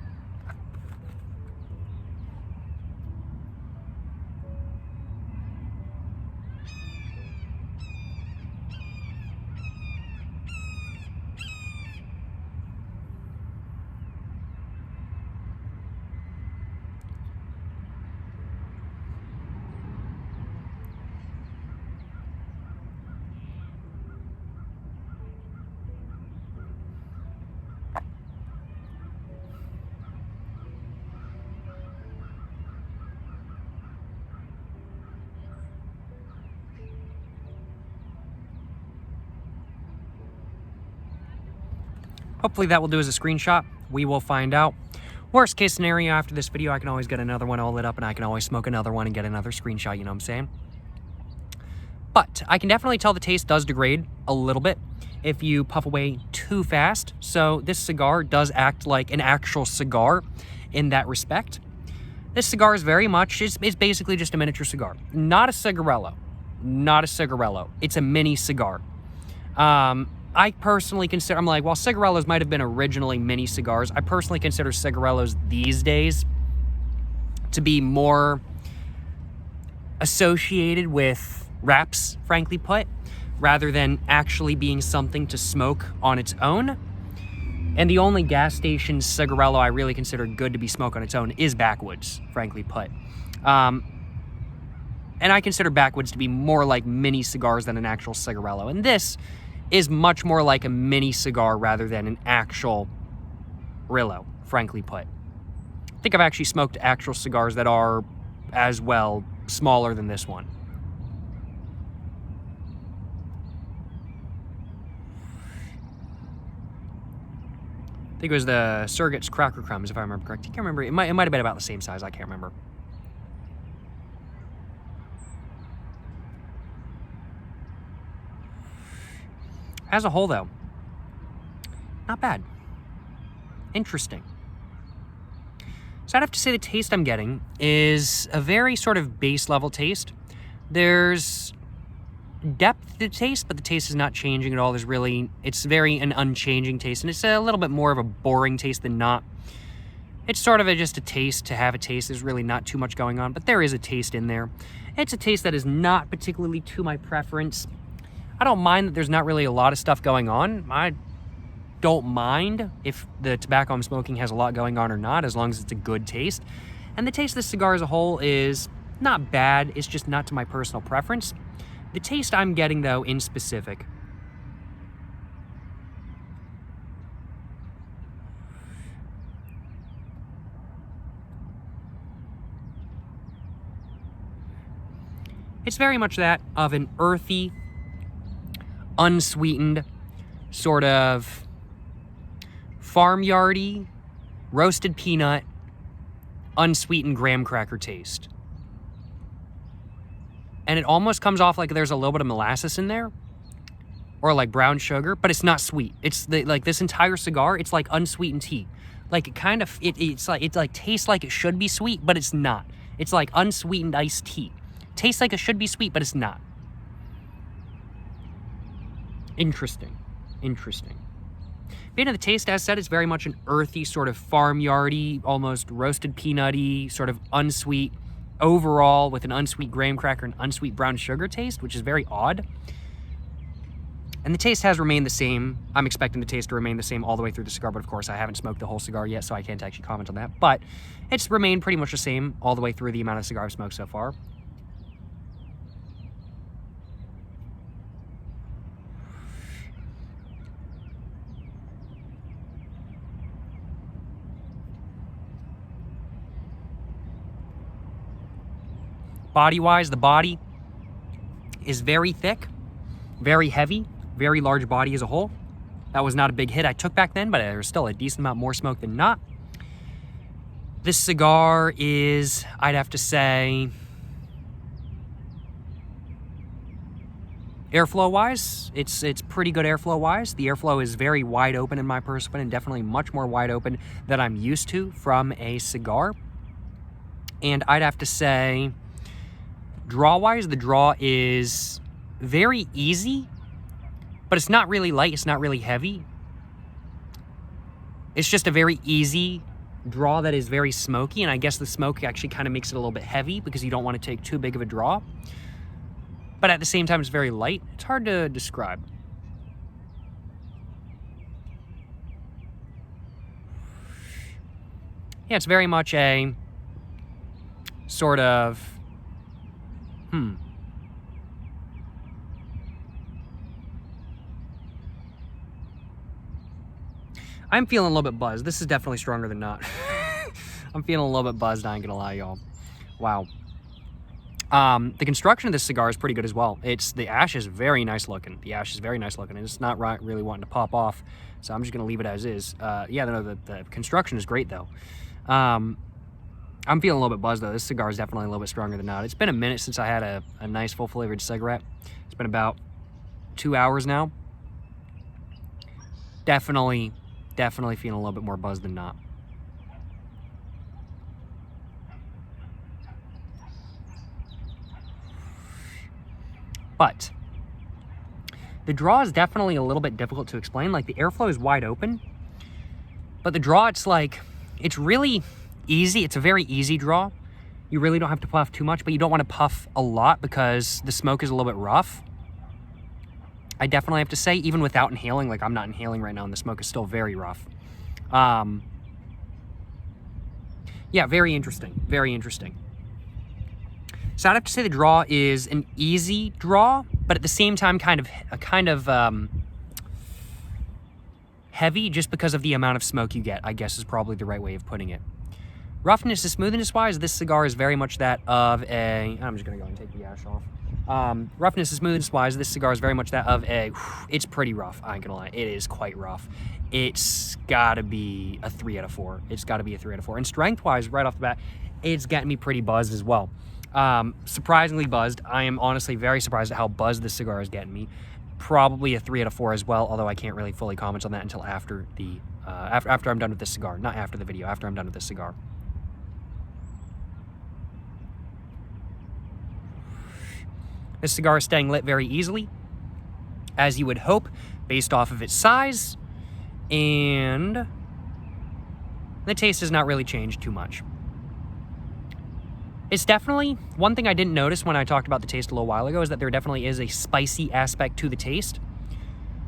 Hopefully that will do as a screenshot. We will find out. Worst case scenario, after this video, I can always get another one all lit up and I can always smoke another one and get another screenshot, you know what I'm saying? But I can definitely tell the taste does degrade a little bit if you puff away too fast. So this cigar does act like an actual cigar in that respect. This cigar is very much, it's basically just a miniature cigar. Not a cigarello. Not a cigarello. It's a mini cigar. I personally consider, I'm like, while cigarellos might have been originally mini cigars, I personally consider cigarellos these days to be more associated with wraps, frankly put, rather than actually being something to smoke on its own. And the only gas station cigarello I really consider good to be smoked on its own is Backwoods, frankly put. And I consider Backwoods to be more like mini cigars than an actual cigarello. And this is much more like a mini cigar rather than an actual Rillo, frankly put. I think I've actually smoked actual cigars that are as well smaller than this one. I think it was the Surrogate's Cracker Crumbs, if I remember correctly. I can't remember. It might have been about the same size. I can't remember. As a whole, though, not bad. Interesting. So I'd have to say the taste I'm getting is a very sort of base level taste. There's depth to the taste, but the taste is not changing at all. It's very an unchanging taste, and it's a little bit more of a boring taste than not. It's sort of just a taste to have a taste. There's really not too much going on, but there is a taste in there. It's a taste that is not particularly to my preference. I don't mind that there's not really a lot of stuff going on. I don't mind if the tobacco I'm smoking has a lot going on or not, as long as it's a good taste. And the taste of the cigar as a whole is not bad. It's just not to my personal preference. The taste I'm getting, though, in specific, it's very much that of an earthy, unsweetened, sort of farmyardy, roasted peanut, unsweetened graham cracker taste. And it almost comes off like there's a little bit of molasses in there, or like brown sugar, but it's not sweet. It's like this entire cigar, it's like unsweetened tea. Like it tastes like it should be sweet, but it's not. It's like unsweetened iced tea. Tastes like it should be sweet, but it's not. Interesting. But the taste, as said, is very much an earthy, sort of farmyardy, almost roasted peanutty, sort of unsweet overall, with an unsweet graham cracker and unsweet brown sugar taste, which is very odd. And the taste has remained the same. I'm expecting the taste to remain the same all the way through the cigar, but of course I haven't smoked the whole cigar yet, so I can't actually comment on that. But it's remained pretty much the same all the way through the amount of cigar I've smoked so far. Body-wise, the body is very thick, very heavy, very large body as a whole. That was not a big hit I took back then, but there was still a decent amount more smoke than not. This cigar is, I'd have to say, airflow-wise, it's pretty good airflow-wise. The airflow is very wide open in my personal opinion, and definitely much more wide open than I'm used to from a cigar. And I'd have to say, draw-wise, the draw is very easy, but it's not really light, it's not really heavy. It's just a very easy draw that is very smoky, and I guess the smoke actually kind of makes it a little bit heavy because you don't want to take too big of a draw. But at the same time, it's very light. It's hard to describe. Yeah, it's very much a sort of I'm feeling a little bit buzzed. This is definitely stronger than not. I'm feeling a little bit buzzed, I ain't gonna lie, y'all. Wow. The construction of this cigar is pretty good as well. The ash is very nice looking. The ash is very nice looking, and it's not really wanting to pop off so I'm just going to leave it as is. Yeah, no, the construction is great, though. I'm feeling a little bit buzzed, though. This cigar is definitely a little bit stronger than not. It's been a minute since I had a nice, full-flavored cigarette. It's been about 2 hours now. Definitely feeling a little bit more buzzed than not. But the draw is definitely a little bit difficult to explain. Like, the airflow is wide open, but the draw, it's really easy. It's a very easy draw. You really don't have to puff too much, but you don't want to puff a lot because the smoke is a little bit rough. I definitely have to say, even without inhaling, like I'm not inhaling right now and the smoke is still very rough. Yeah, very interesting. Very interesting. So I'd have to say the draw is an easy draw, but at the same time kind of heavy just because of the amount of smoke you get, I guess is probably the right way of putting it. Roughness and smoothness wise, this cigar is very much that of a, I'm just gonna go and take the ash off. Roughness and smoothness wise, this cigar is very much that of a, it's pretty rough, I ain't gonna lie, it is quite rough. It's gotta be a 3 out of 4. It's gotta be a 3 out of 4. And strength wise, right off the bat, it's getting me pretty buzzed as well. Surprisingly buzzed. I am honestly very surprised at how buzzed this cigar is getting me. Probably a 3 out of 4 as well, although I can't really fully comment on that until after the after I'm done with this cigar. Not after the video, after I'm done with this cigar. This cigar is staying lit very easily, as you would hope, based off of its size, and the taste has not really changed too much. It's definitely, one thing I didn't notice when I talked about the taste a little while ago is that there definitely is a spicy aspect to the taste.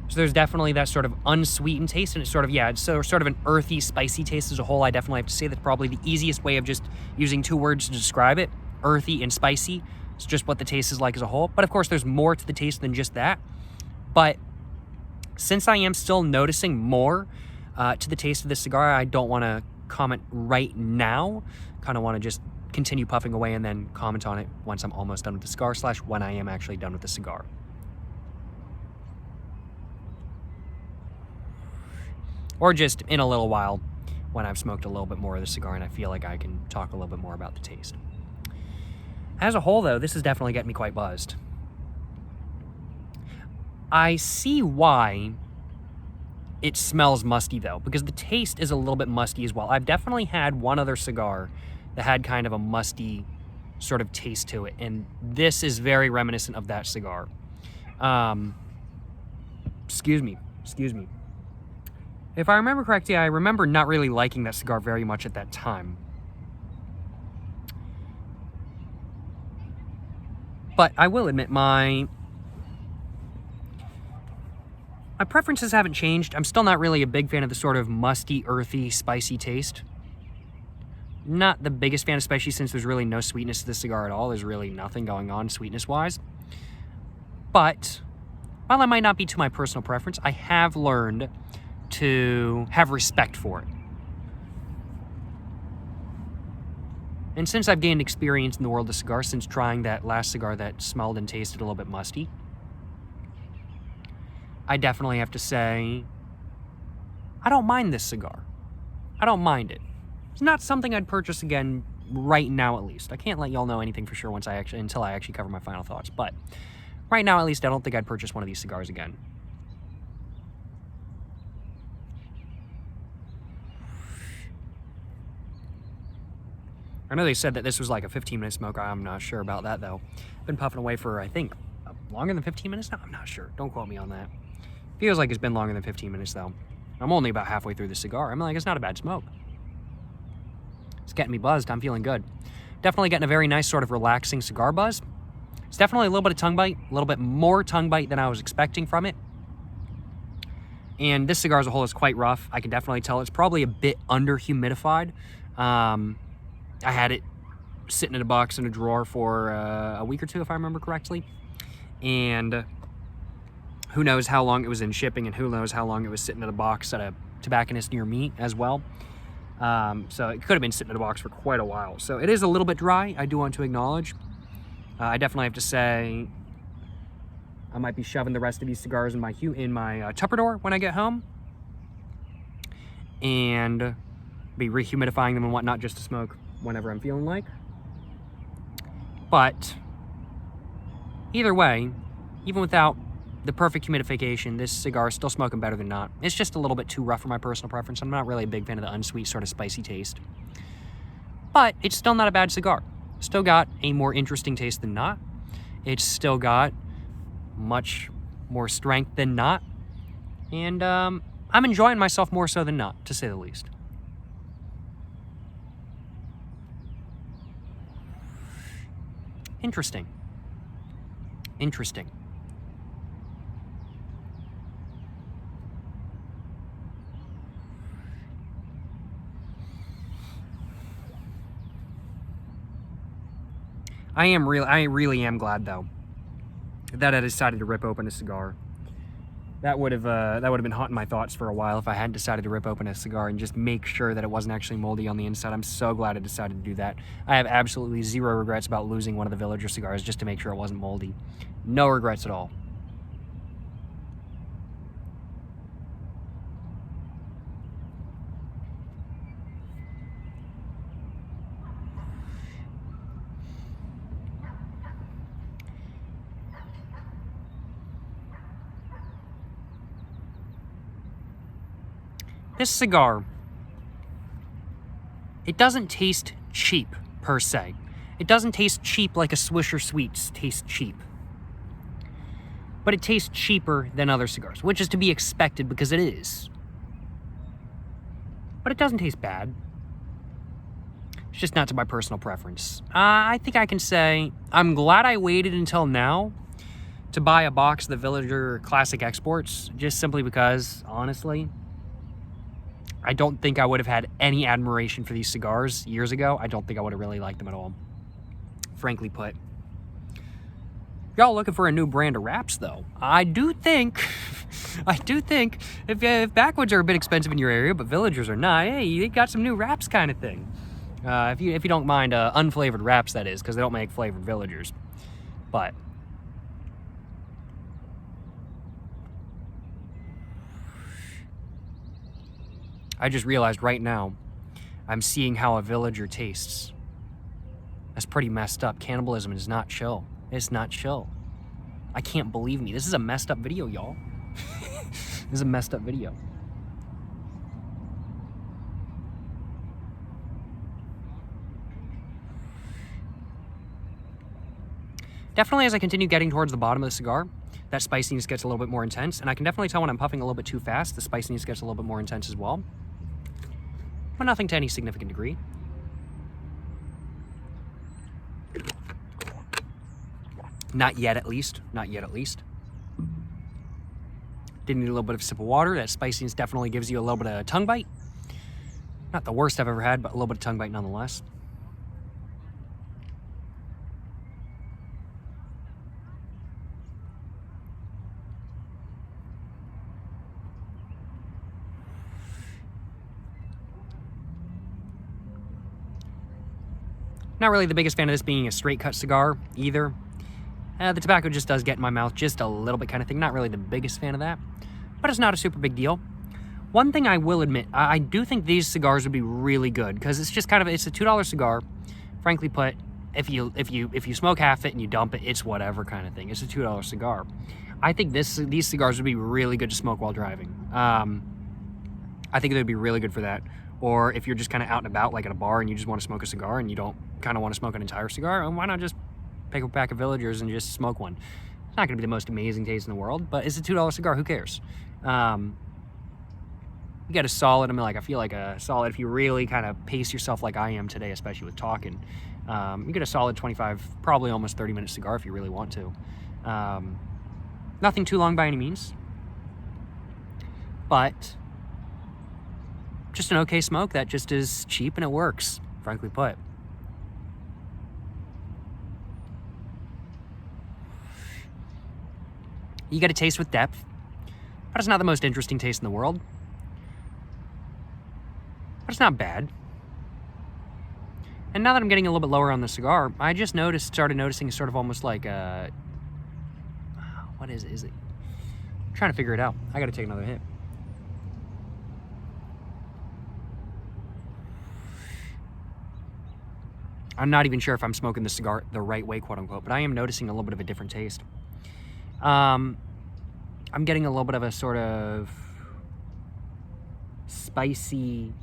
So there's definitely that sort of unsweetened taste, and it's sort of, yeah, it's sort of an earthy, spicy taste as a whole. I definitely have to say that's probably the easiest way of just using 2 words to describe it, earthy and spicy. It's just what the taste is like as a whole. But of course, there's more to the taste than just that. But since I am still noticing more to the taste of this cigar, I don't want to comment right now. Kind of want to just continue puffing away and then comment on it once I'm almost done with the cigar / when I am actually done with the cigar. Or just in a little while when I've smoked a little bit more of the cigar and I feel like I can talk a little bit more about the taste. As a whole, though, this is definitely getting me quite buzzed. I see why it smells musty, though, because the taste is a little bit musty as well. I've definitely had one other cigar that had kind of a musty sort of taste to it, and this is very reminiscent of that cigar. Excuse me. If I remember correctly, I remember not really liking that cigar very much at that time. But I will admit my preferences haven't changed. I'm still not really a big fan of the sort of musty, earthy, spicy taste. Not the biggest fan, especially since there's really no sweetness to the cigar at all. There's really nothing going on sweetness-wise. But while I might not be to my personal preference, I have learned to have respect for it. And since I've gained experience in the world of cigars, since trying that last cigar that smelled and tasted a little bit musty, I definitely have to say, I don't mind this cigar. I don't mind it. It's not something I'd purchase again right now, at least. I can't let y'all know anything for sure until I actually cover my final thoughts, but right now, at least, I don't think I'd purchase one of these cigars again. I know they said that this was like a 15-minute smoke. I'm not sure about that, though. Been puffing away for, I think, longer than 15 minutes now? I'm not sure. Don't quote me on that. Feels like it's been longer than 15 minutes, though. I'm only about halfway through the cigar. I'm like, it's not a bad smoke. It's getting me buzzed. I'm feeling good. Definitely getting a very nice sort of relaxing cigar buzz. It's definitely a little bit of tongue bite, a little bit more tongue bite than I was expecting from it. And this cigar as a whole is quite rough. I can definitely tell it's probably a bit under-humidified. I had it sitting in a box in a drawer for a week or 2, if I remember correctly. And who knows how long it was in shipping, and who knows how long it was sitting in a box at a tobacconist near me as well. So it could have been sitting in a box for quite a while. So it is a little bit dry, I do want to acknowledge. I definitely have to say I might be shoving the rest of these cigars in my Tupperware when I get home. and be rehumidifying them and whatnot just to smoke whenever I'm feeling like. But either way, even without the perfect humidification, this cigar is still smoking better than not. It's just a little bit too rough for my personal preference. I'm not really a big fan of the unsweet sort of spicy taste. But it's still not a bad cigar. Still got a more interesting taste than not. It's still got much more strength than not. And I'm enjoying myself more so than not, to say the least. Interesting. Interesting. I really am glad though that I decided to rip open a cigar. That would have been haunting my thoughts for a while if I hadn't decided to rip open a cigar and just make sure that it wasn't actually moldy on the inside. I'm so glad I decided to do that. I have absolutely zero regrets about losing one of the Villiger cigars just to make sure it wasn't moldy. No regrets at all. This cigar, it doesn't taste cheap, per se. It doesn't taste cheap like a Swisher Sweets tastes cheap. But it tastes cheaper than other cigars, which is to be expected because it is. But it doesn't taste bad. It's just not to my personal preference. I think I can say I'm glad I waited until now to buy a box of the Villiger Classic Exports, just simply because, honestly, I don't think I would have had any admiration for these cigars years ago. I don't think I would have really liked them at all, frankly put. Y'all looking for a new brand of wraps, though? I do think if backwoods are a bit expensive in your area, but Villagers are not, hey, you got some new wraps kind of thing. If you don't mind unflavored wraps, that is, because they don't make flavored Villagers. But I just realized right now, I'm seeing how a Villiger tastes. That's pretty messed up. Cannibalism is not chill. It's not chill. I can't believe me. This is a messed up video, y'all. This is a messed up video. Definitely as I continue getting towards the bottom of the cigar, that spiciness gets a little bit more intense, and I can definitely tell when I'm puffing a little bit too fast, the spiciness gets a little bit more intense as well. But nothing to any significant degree. Not yet, at least. Not yet, at least. Did need a little bit of a sip of water. That spiciness definitely gives you a little bit of tongue bite. Not the worst I've ever had, but a little bit of tongue bite nonetheless. Not really the biggest fan of this being a straight cut cigar either. The tobacco just does get in my mouth just a little bit kind of thing. Not really the biggest fan of that, but it's not a super big deal. One thing I will admit, I do think these cigars would be really good because it's just kind of, it's a $2 cigar. Frankly put, if you smoke half it and you dump it, it's whatever kind of thing. It's a $2 cigar. I think these cigars would be really good to smoke while driving. I think they would be really good for that. Or if you're just kind of out and about, like at a bar, and you just want to smoke a cigar and you don't kind of want to smoke an entire cigar, why not just pick a pack of Villagers and just smoke one? It's not going to be the most amazing taste in the world, but it's a $2 cigar. Who cares? You get a solid, I feel like a solid, if you really kind of pace yourself like I am today, especially with talking, you get a solid 25, probably almost 30-minute cigar if you really want to. Nothing too long by any means, but just an okay smoke that just is cheap and it works, frankly put. You get a taste with depth, but it's not the most interesting taste in the world. But it's not bad. And now that I'm getting a little bit lower on the cigar, I just started noticing sort of almost like a, what is it? I'm trying to figure it out. I gotta take another hit. I'm not even sure if I'm smoking the cigar the right way, quote unquote, but I am noticing a little bit of a different taste. I'm getting a little bit of a sort of spicy,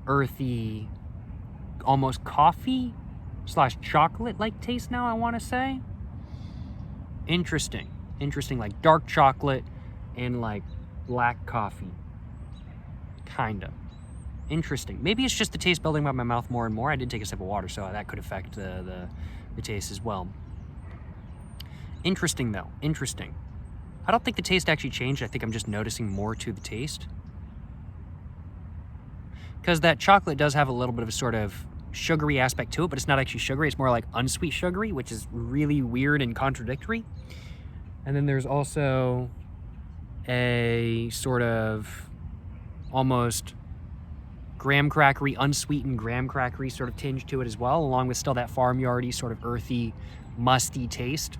earthy, almost coffee / chocolate-like taste now, I want to say. Interesting, like dark chocolate and like black coffee, kind of. Interesting. Maybe it's just the taste building up my mouth more and more. I did take a sip of water, so that could affect the taste as well. Interesting, though. Interesting. I don't think the taste actually changed. I think I'm just noticing more to the taste. Because that chocolate does have a little bit of a sort of sugary aspect to it, but it's not actually sugary. It's more like unsweet sugary, which is really weird and contradictory. And then there's also a sort of almost graham crackery, unsweetened graham crackery sort of tinge to it as well, along with still that farmyardy sort of earthy, musty taste.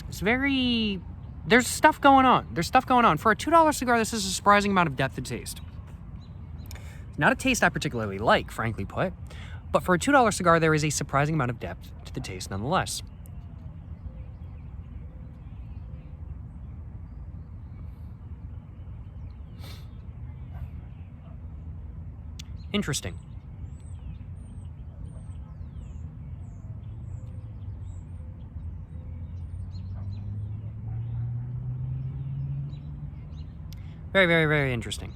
It's very... There's stuff going on. For a $2 cigar, this is a surprising amount of depth of taste. Not a taste I particularly like, frankly put, but for a $2 cigar, there is a surprising amount of depth to the taste nonetheless. Interesting. Very, very, very interesting.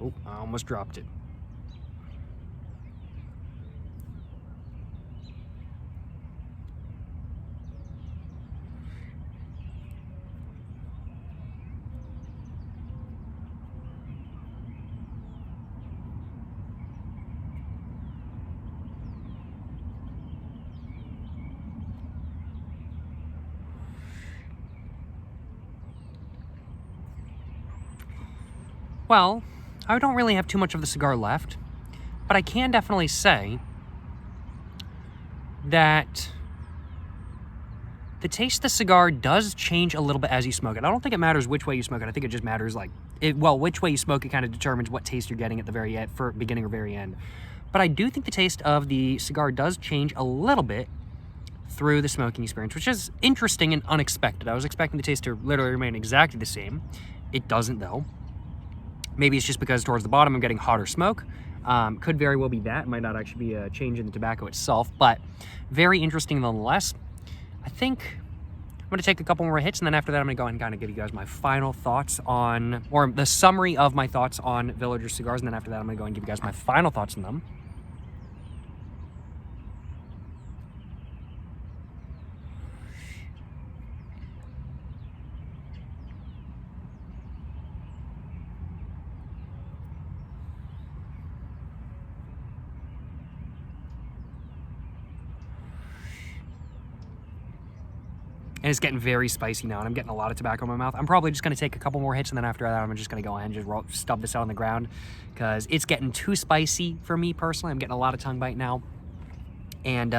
Oh, I almost dropped it. Well, I don't really have too much of the cigar left, but I can definitely say that the taste of the cigar does change a little bit as you smoke it. I don't think it matters which way you smoke it. I think it just matters which way you smoke it kind of determines what taste you're getting at the very end, for beginning or very end. But I do think the taste of the cigar does change a little bit through the smoking experience, which is interesting and unexpected. I was expecting the taste to literally remain exactly the same. It doesn't, though. Maybe it's just because towards the bottom I'm getting hotter smoke. Could very well be that. It might not actually be a change in the tobacco itself, but very interesting nonetheless. I think I'm going to take a couple more hits, and then after that I'm going to go ahead and kind of give you guys my final thoughts on, or the summary of my thoughts on Villiger cigars, and then after that I'm going to go and give you guys my final thoughts on them. And it's getting very spicy now, and I'm getting a lot of tobacco in my mouth. I'm probably just going to take a couple more hits, and then after that, I'm just going to go ahead and just stub this out on the ground, because it's getting too spicy for me personally. I'm getting a lot of tongue bite now, and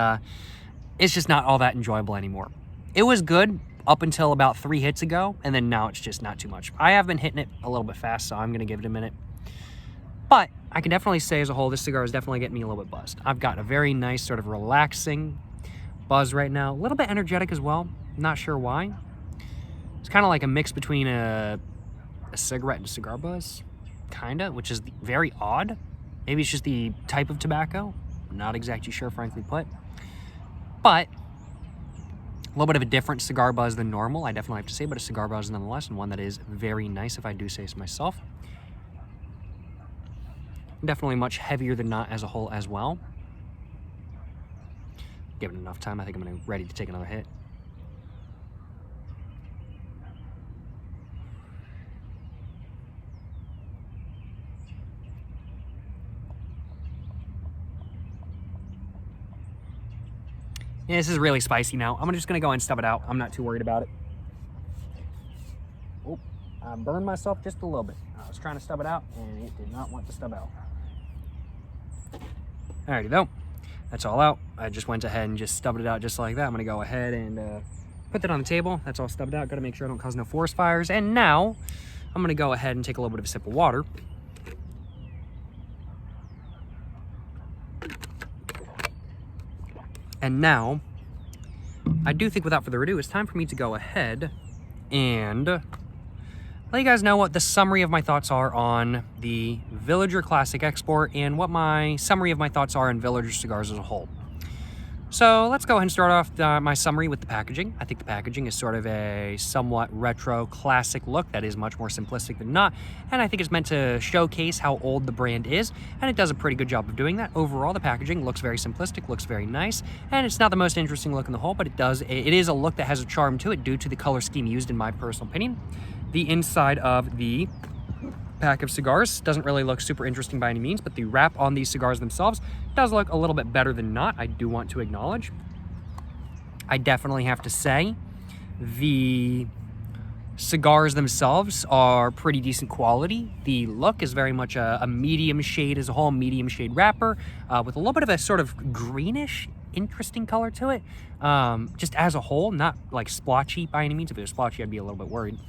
it's just not all that enjoyable anymore. It was good up until about 3 hits ago, and then now it's just not too much. I have been hitting it a little bit fast, so I'm going to give it a minute. But I can definitely say as a whole, this cigar is definitely getting me a little bit buzzed. I've got a very nice sort of relaxing buzz right now, a little bit energetic as well. Not sure why. It's kind of like a mix between a cigarette and a cigar buzz, kind of, which is very odd. Maybe it's just the type of tobacco. I'm not exactly sure, frankly put. But a little bit of a different cigar buzz than normal, I definitely have to say, but a cigar buzz nonetheless, and one that is very nice if I do say so myself. Definitely much heavier than not as a whole as well. Given enough time, I think I'm ready to take another hit. Yeah, this is really spicy now. I'm just going to go ahead and stub it out. I'm not too worried about it. Oh, I burned myself just a little bit. I was trying to stub it out, and it did not want to stub out. Alrighty, though. That's all out. I just went ahead and just stubbed it out just like that. I'm going to go ahead and Put that on the table. That's all stubbed out. Got to make sure I don't cause no forest fires. And now I'm going to go ahead and take a little bit of a sip of water. And now, I do think without further ado, it's time for me to go ahead and let you guys know what the summary of my thoughts are on the Villiger Classic Export and what my summary of my thoughts are on Villiger cigars as a whole. So let's go ahead and start off my summary with the packaging. I think the packaging is sort of a somewhat retro classic look that is much more simplistic than not, and I think it's meant to showcase how old the brand is, and it does a pretty good job of doing that. Overall, the packaging looks very simplistic, looks very nice, and it's not the most interesting look in the whole, but it is a look that has a charm to it due to the color scheme used, in my personal opinion. The inside of the pack of cigars doesn't really look super interesting by any means, but the wrap on these cigars themselves does look a little bit better than not, I do want to acknowledge. I definitely have to say the cigars themselves are pretty decent quality. The look is very much a medium shade as a whole, medium shade wrapper with a little bit of a sort of greenish interesting color to it, just as a whole, not like splotchy by any means. If it was splotchy, I'd be a little bit worried.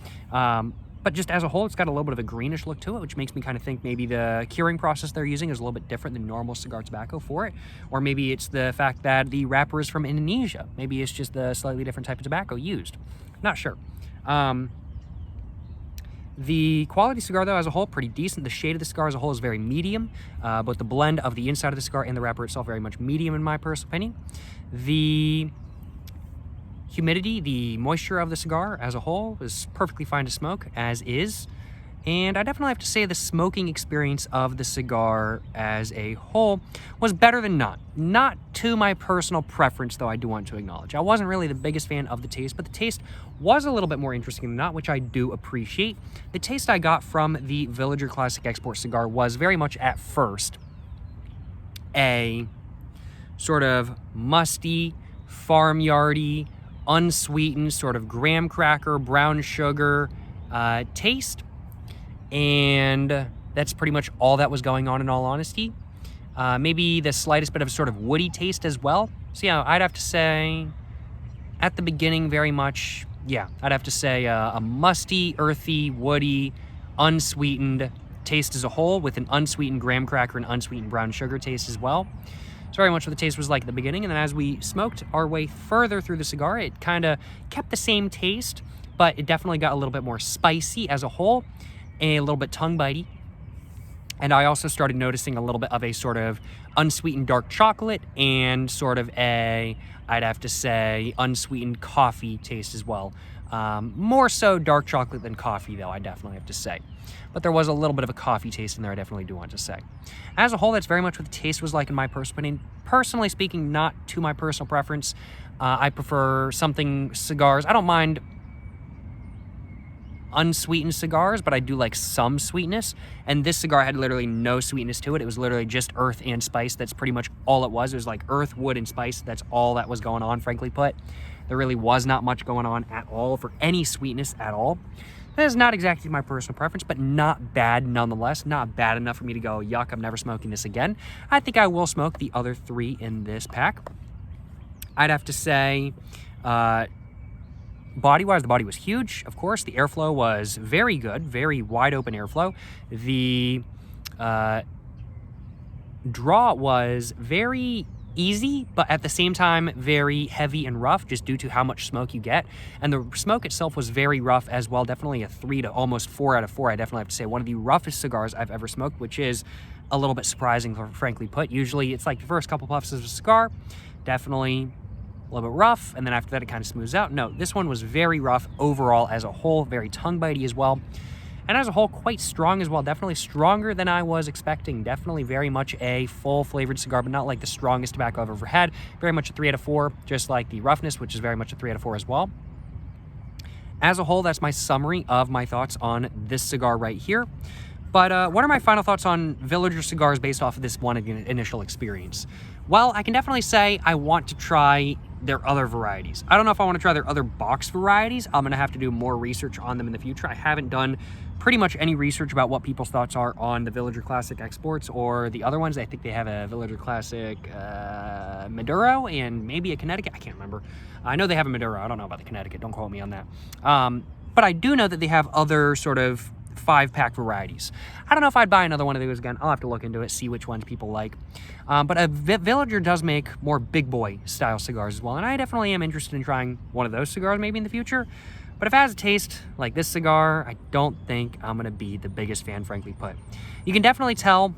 But just as a whole, it's got a little bit of a greenish look to it, which makes me kind of think maybe the curing process they're using is a little bit different than normal cigar tobacco for it. Or maybe it's the fact that the wrapper is from Indonesia. Maybe it's just the slightly different type of tobacco used. Not sure. The quality cigar, though, as a whole, pretty decent. The shade of the cigar as a whole is very medium. Both the blend of the inside of the cigar and the wrapper itself very much medium, in my personal opinion. The humidity, the moisture of the cigar as a whole is perfectly fine to smoke, as is. And I definitely have to say the smoking experience of the cigar as a whole was better than not. Not to my personal preference, though, I do want to acknowledge. I wasn't really the biggest fan of the taste, but the taste was a little bit more interesting than not, which I do appreciate. The taste I got from the Villiger Classic Export cigar was very much, at first, a sort of musty, farmyardy, unsweetened, sort of graham cracker, brown sugar taste. And that's pretty much all that was going on, in all honesty. Maybe the slightest bit of a sort of woody taste as well. So yeah, I'd have to say, at the beginning, very much, yeah, I'd have to say a musty, earthy, woody, unsweetened taste as a whole, with an unsweetened graham cracker and unsweetened brown sugar taste as well. It's very much what the taste was like at the beginning, and then as we smoked our way further through the cigar, it kind of kept the same taste, but it definitely got a little bit more spicy as a whole, and a little bit tongue-bitey. And I also started noticing a little bit of a sort of unsweetened dark chocolate and sort of a, I'd have to say, unsweetened coffee taste as well. More so dark chocolate than coffee, though, I definitely have to say. But there was a little bit of a coffee taste in there, I definitely do want to say. As a whole, that's very much what the taste was like in my personal opinion. Personally speaking, not to my personal preference. I prefer something cigars. I don't mind unsweetened cigars, but I do like some sweetness, and this cigar had literally no sweetness to it. It was literally just earth and spice. That's pretty much all it was. It was like earth, wood, and spice. That's all that was going on, frankly put. There really was not much going on at all for any sweetness at all. That is not exactly my personal preference, but not bad nonetheless. Not bad enough for me to go, yuck, I'm never smoking this again. I think I will smoke the other three in this pack. I'd have to say, body-wise, the body was huge, of course. The airflow was very good, very wide open airflow. The draw was very easy, but at the same time very heavy and rough, just due to how much smoke you get. And the smoke itself was very rough as well. Definitely a 3 to almost 4 out of 4. I definitely have to say one of the roughest cigars I've ever smoked, which is a little bit surprising, frankly put. Usually it's like the first couple puffs of a cigar, definitely a little bit rough, and then after that it kind of smooths out. No, this one was very rough overall as a whole, very tongue-bitey as well. And as a whole, quite strong as well. Definitely stronger than I was expecting. Definitely very much a full-flavored cigar, but not like the strongest tobacco I've ever had. Very much a 3 out of 4, just like the roughness, which is very much a 3 out of 4 as well. As a whole, that's my summary of my thoughts on this cigar right here. But what are my final thoughts on Villiger cigars based off of this one initial experience? Well, I can definitely say I want to try their other varieties. I don't know if I want to try their other box varieties. I'm going to have to do more research on them in the future. I haven't done pretty much any research about what people's thoughts are on the Villiger Classic Exports or the other ones. I think they have a Villiger Classic Maduro and maybe a Connecticut. I can't remember. I know they have a Maduro. I don't know about the Connecticut. Don't quote me on that. But I do know that they have other sort of 5-pack varieties. I don't know if I'd buy another one of those again. I'll have to look into it, see which ones people like. But Villiger does make more big boy style cigars as well, and I definitely am interested in trying one of those cigars maybe in the future. But if it has a taste like this cigar, I don't think I'm going to be the biggest fan, frankly put. You can definitely tell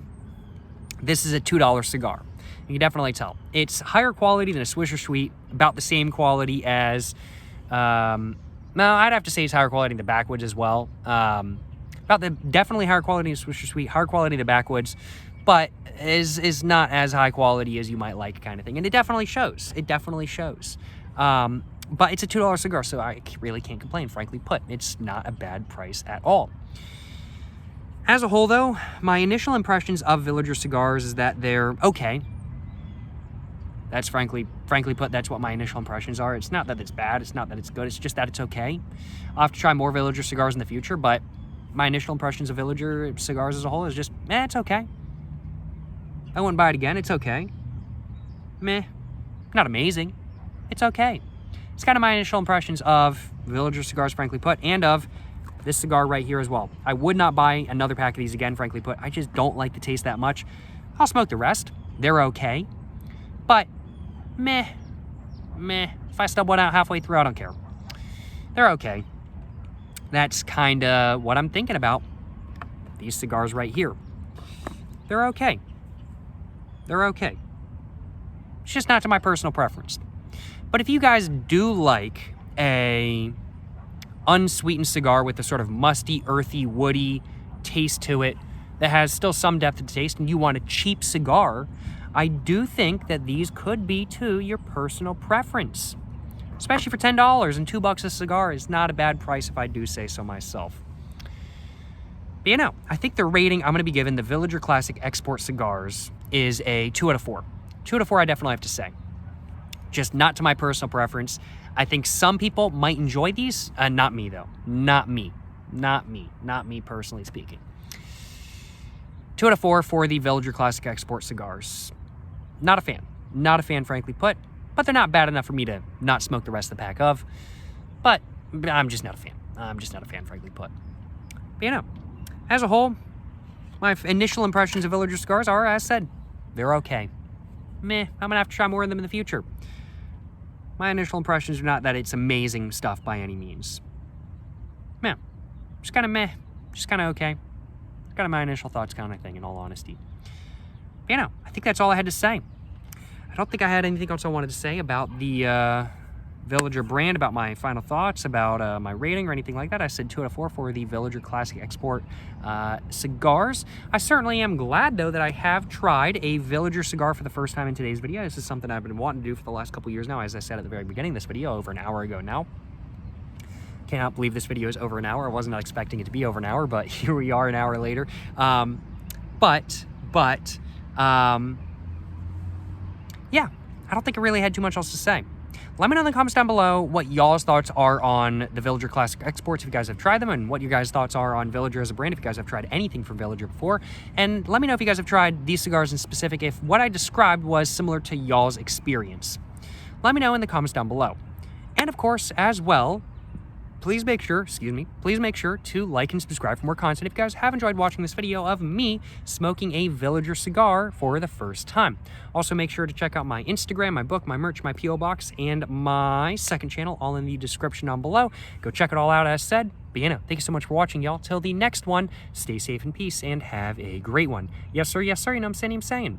this is a $2 cigar. You can definitely tell. It's higher quality than a Swisher Sweet, about the same quality as... no, I'd have to say it's higher quality than the Backwoods as well. Definitely higher quality than Swisher Sweet, higher quality than the Backwoods, but is not as high quality as you might like, kind of thing. And it definitely shows. It definitely shows. But it's a $2 cigar, so I really can't complain, frankly put. It's not a bad price at all. As a whole, though, my initial impressions of Villiger cigars is that they're okay. That's frankly put, that's what my initial impressions are. It's not that it's bad, it's not that it's good, it's just that it's okay. I'll have to try more Villiger cigars in the future, but my initial impressions of Villiger cigars as a whole is just, it's okay. I wouldn't buy it again, it's okay. Meh. Not amazing. It's okay. It's kind of my initial impressions of Villiger cigars, frankly put, and of this cigar right here as well. I would not buy another pack of these again, frankly put. I just don't like the taste that much. I'll smoke the rest. They're okay. But, meh. If I stub one out halfway through, I don't care. They're okay. That's kind of what I'm thinking about these cigars right here. They're okay. They're okay. It's just not to my personal preference. But if you guys do like a unsweetened cigar with a sort of musty, earthy, woody taste to it that has still some depth of taste, and you want a cheap cigar, I do think that these could be to your personal preference. Especially for $10 and $2 a cigar is not a bad price if I do say so myself. But you know, I think the rating I'm going to be giving the Villiger Classic Export cigars is a 2 out of 4. 2 out of 4 I definitely have to say. Just not to my personal preference. I think some people might enjoy these. Not me, though. Not me. Not me, personally speaking. 2 out of 4 for the Villiger Classic Export cigars. Not a fan. Not a fan, frankly put. But they're not bad enough for me to not smoke the rest of the pack of. But I'm just not a fan. I'm just not a fan, frankly put. But you know, as a whole, my initial impressions of Villiger cigars are, as said, they're okay. Meh, I'm going to have to try more of them in the future. My initial impressions are not that it's amazing stuff by any means. Meh. Just kind of meh. Just kind of okay. Kind of my initial thoughts kind of thing, in all honesty. But, you know, I think that's all I had to say. I don't think I had anything else I wanted to say about the Villiger brand, about my final thoughts, about my rating or anything like that. I said 2 out of 4 for the Villiger Classic Export cigars. I certainly am glad, though, that I have tried a Villiger cigar for the first time in today's video. This is something I've been wanting to do for the last couple years now, as I said at the very beginning of this video, over an hour ago now. Cannot believe this video is over an hour. I wasn't expecting it to be over an hour, but here we are an hour later. Yeah, I don't think I really had too much else to say. Let me know in the comments down below what y'all's thoughts are on the Villiger Classic Exports, if you guys have tried them, and what your guys' thoughts are on Villiger as a brand, if you guys have tried anything from Villiger before. And let me know if you guys have tried these cigars in specific, if what I described was similar to y'all's experience. Let me know in the comments down below. And of course, as well, please make sure to like and subscribe for more content if you guys have enjoyed watching this video of me smoking a Villiger cigar for the first time. Also, make sure to check out my Instagram, my book, my merch, my P.O. box, and my second channel, all in the description down below. Go check it all out, as said. But you know, thank you so much for watching, y'all. Till the next one, stay safe in peace and have a great one. Yes, sir, you know what I'm saying?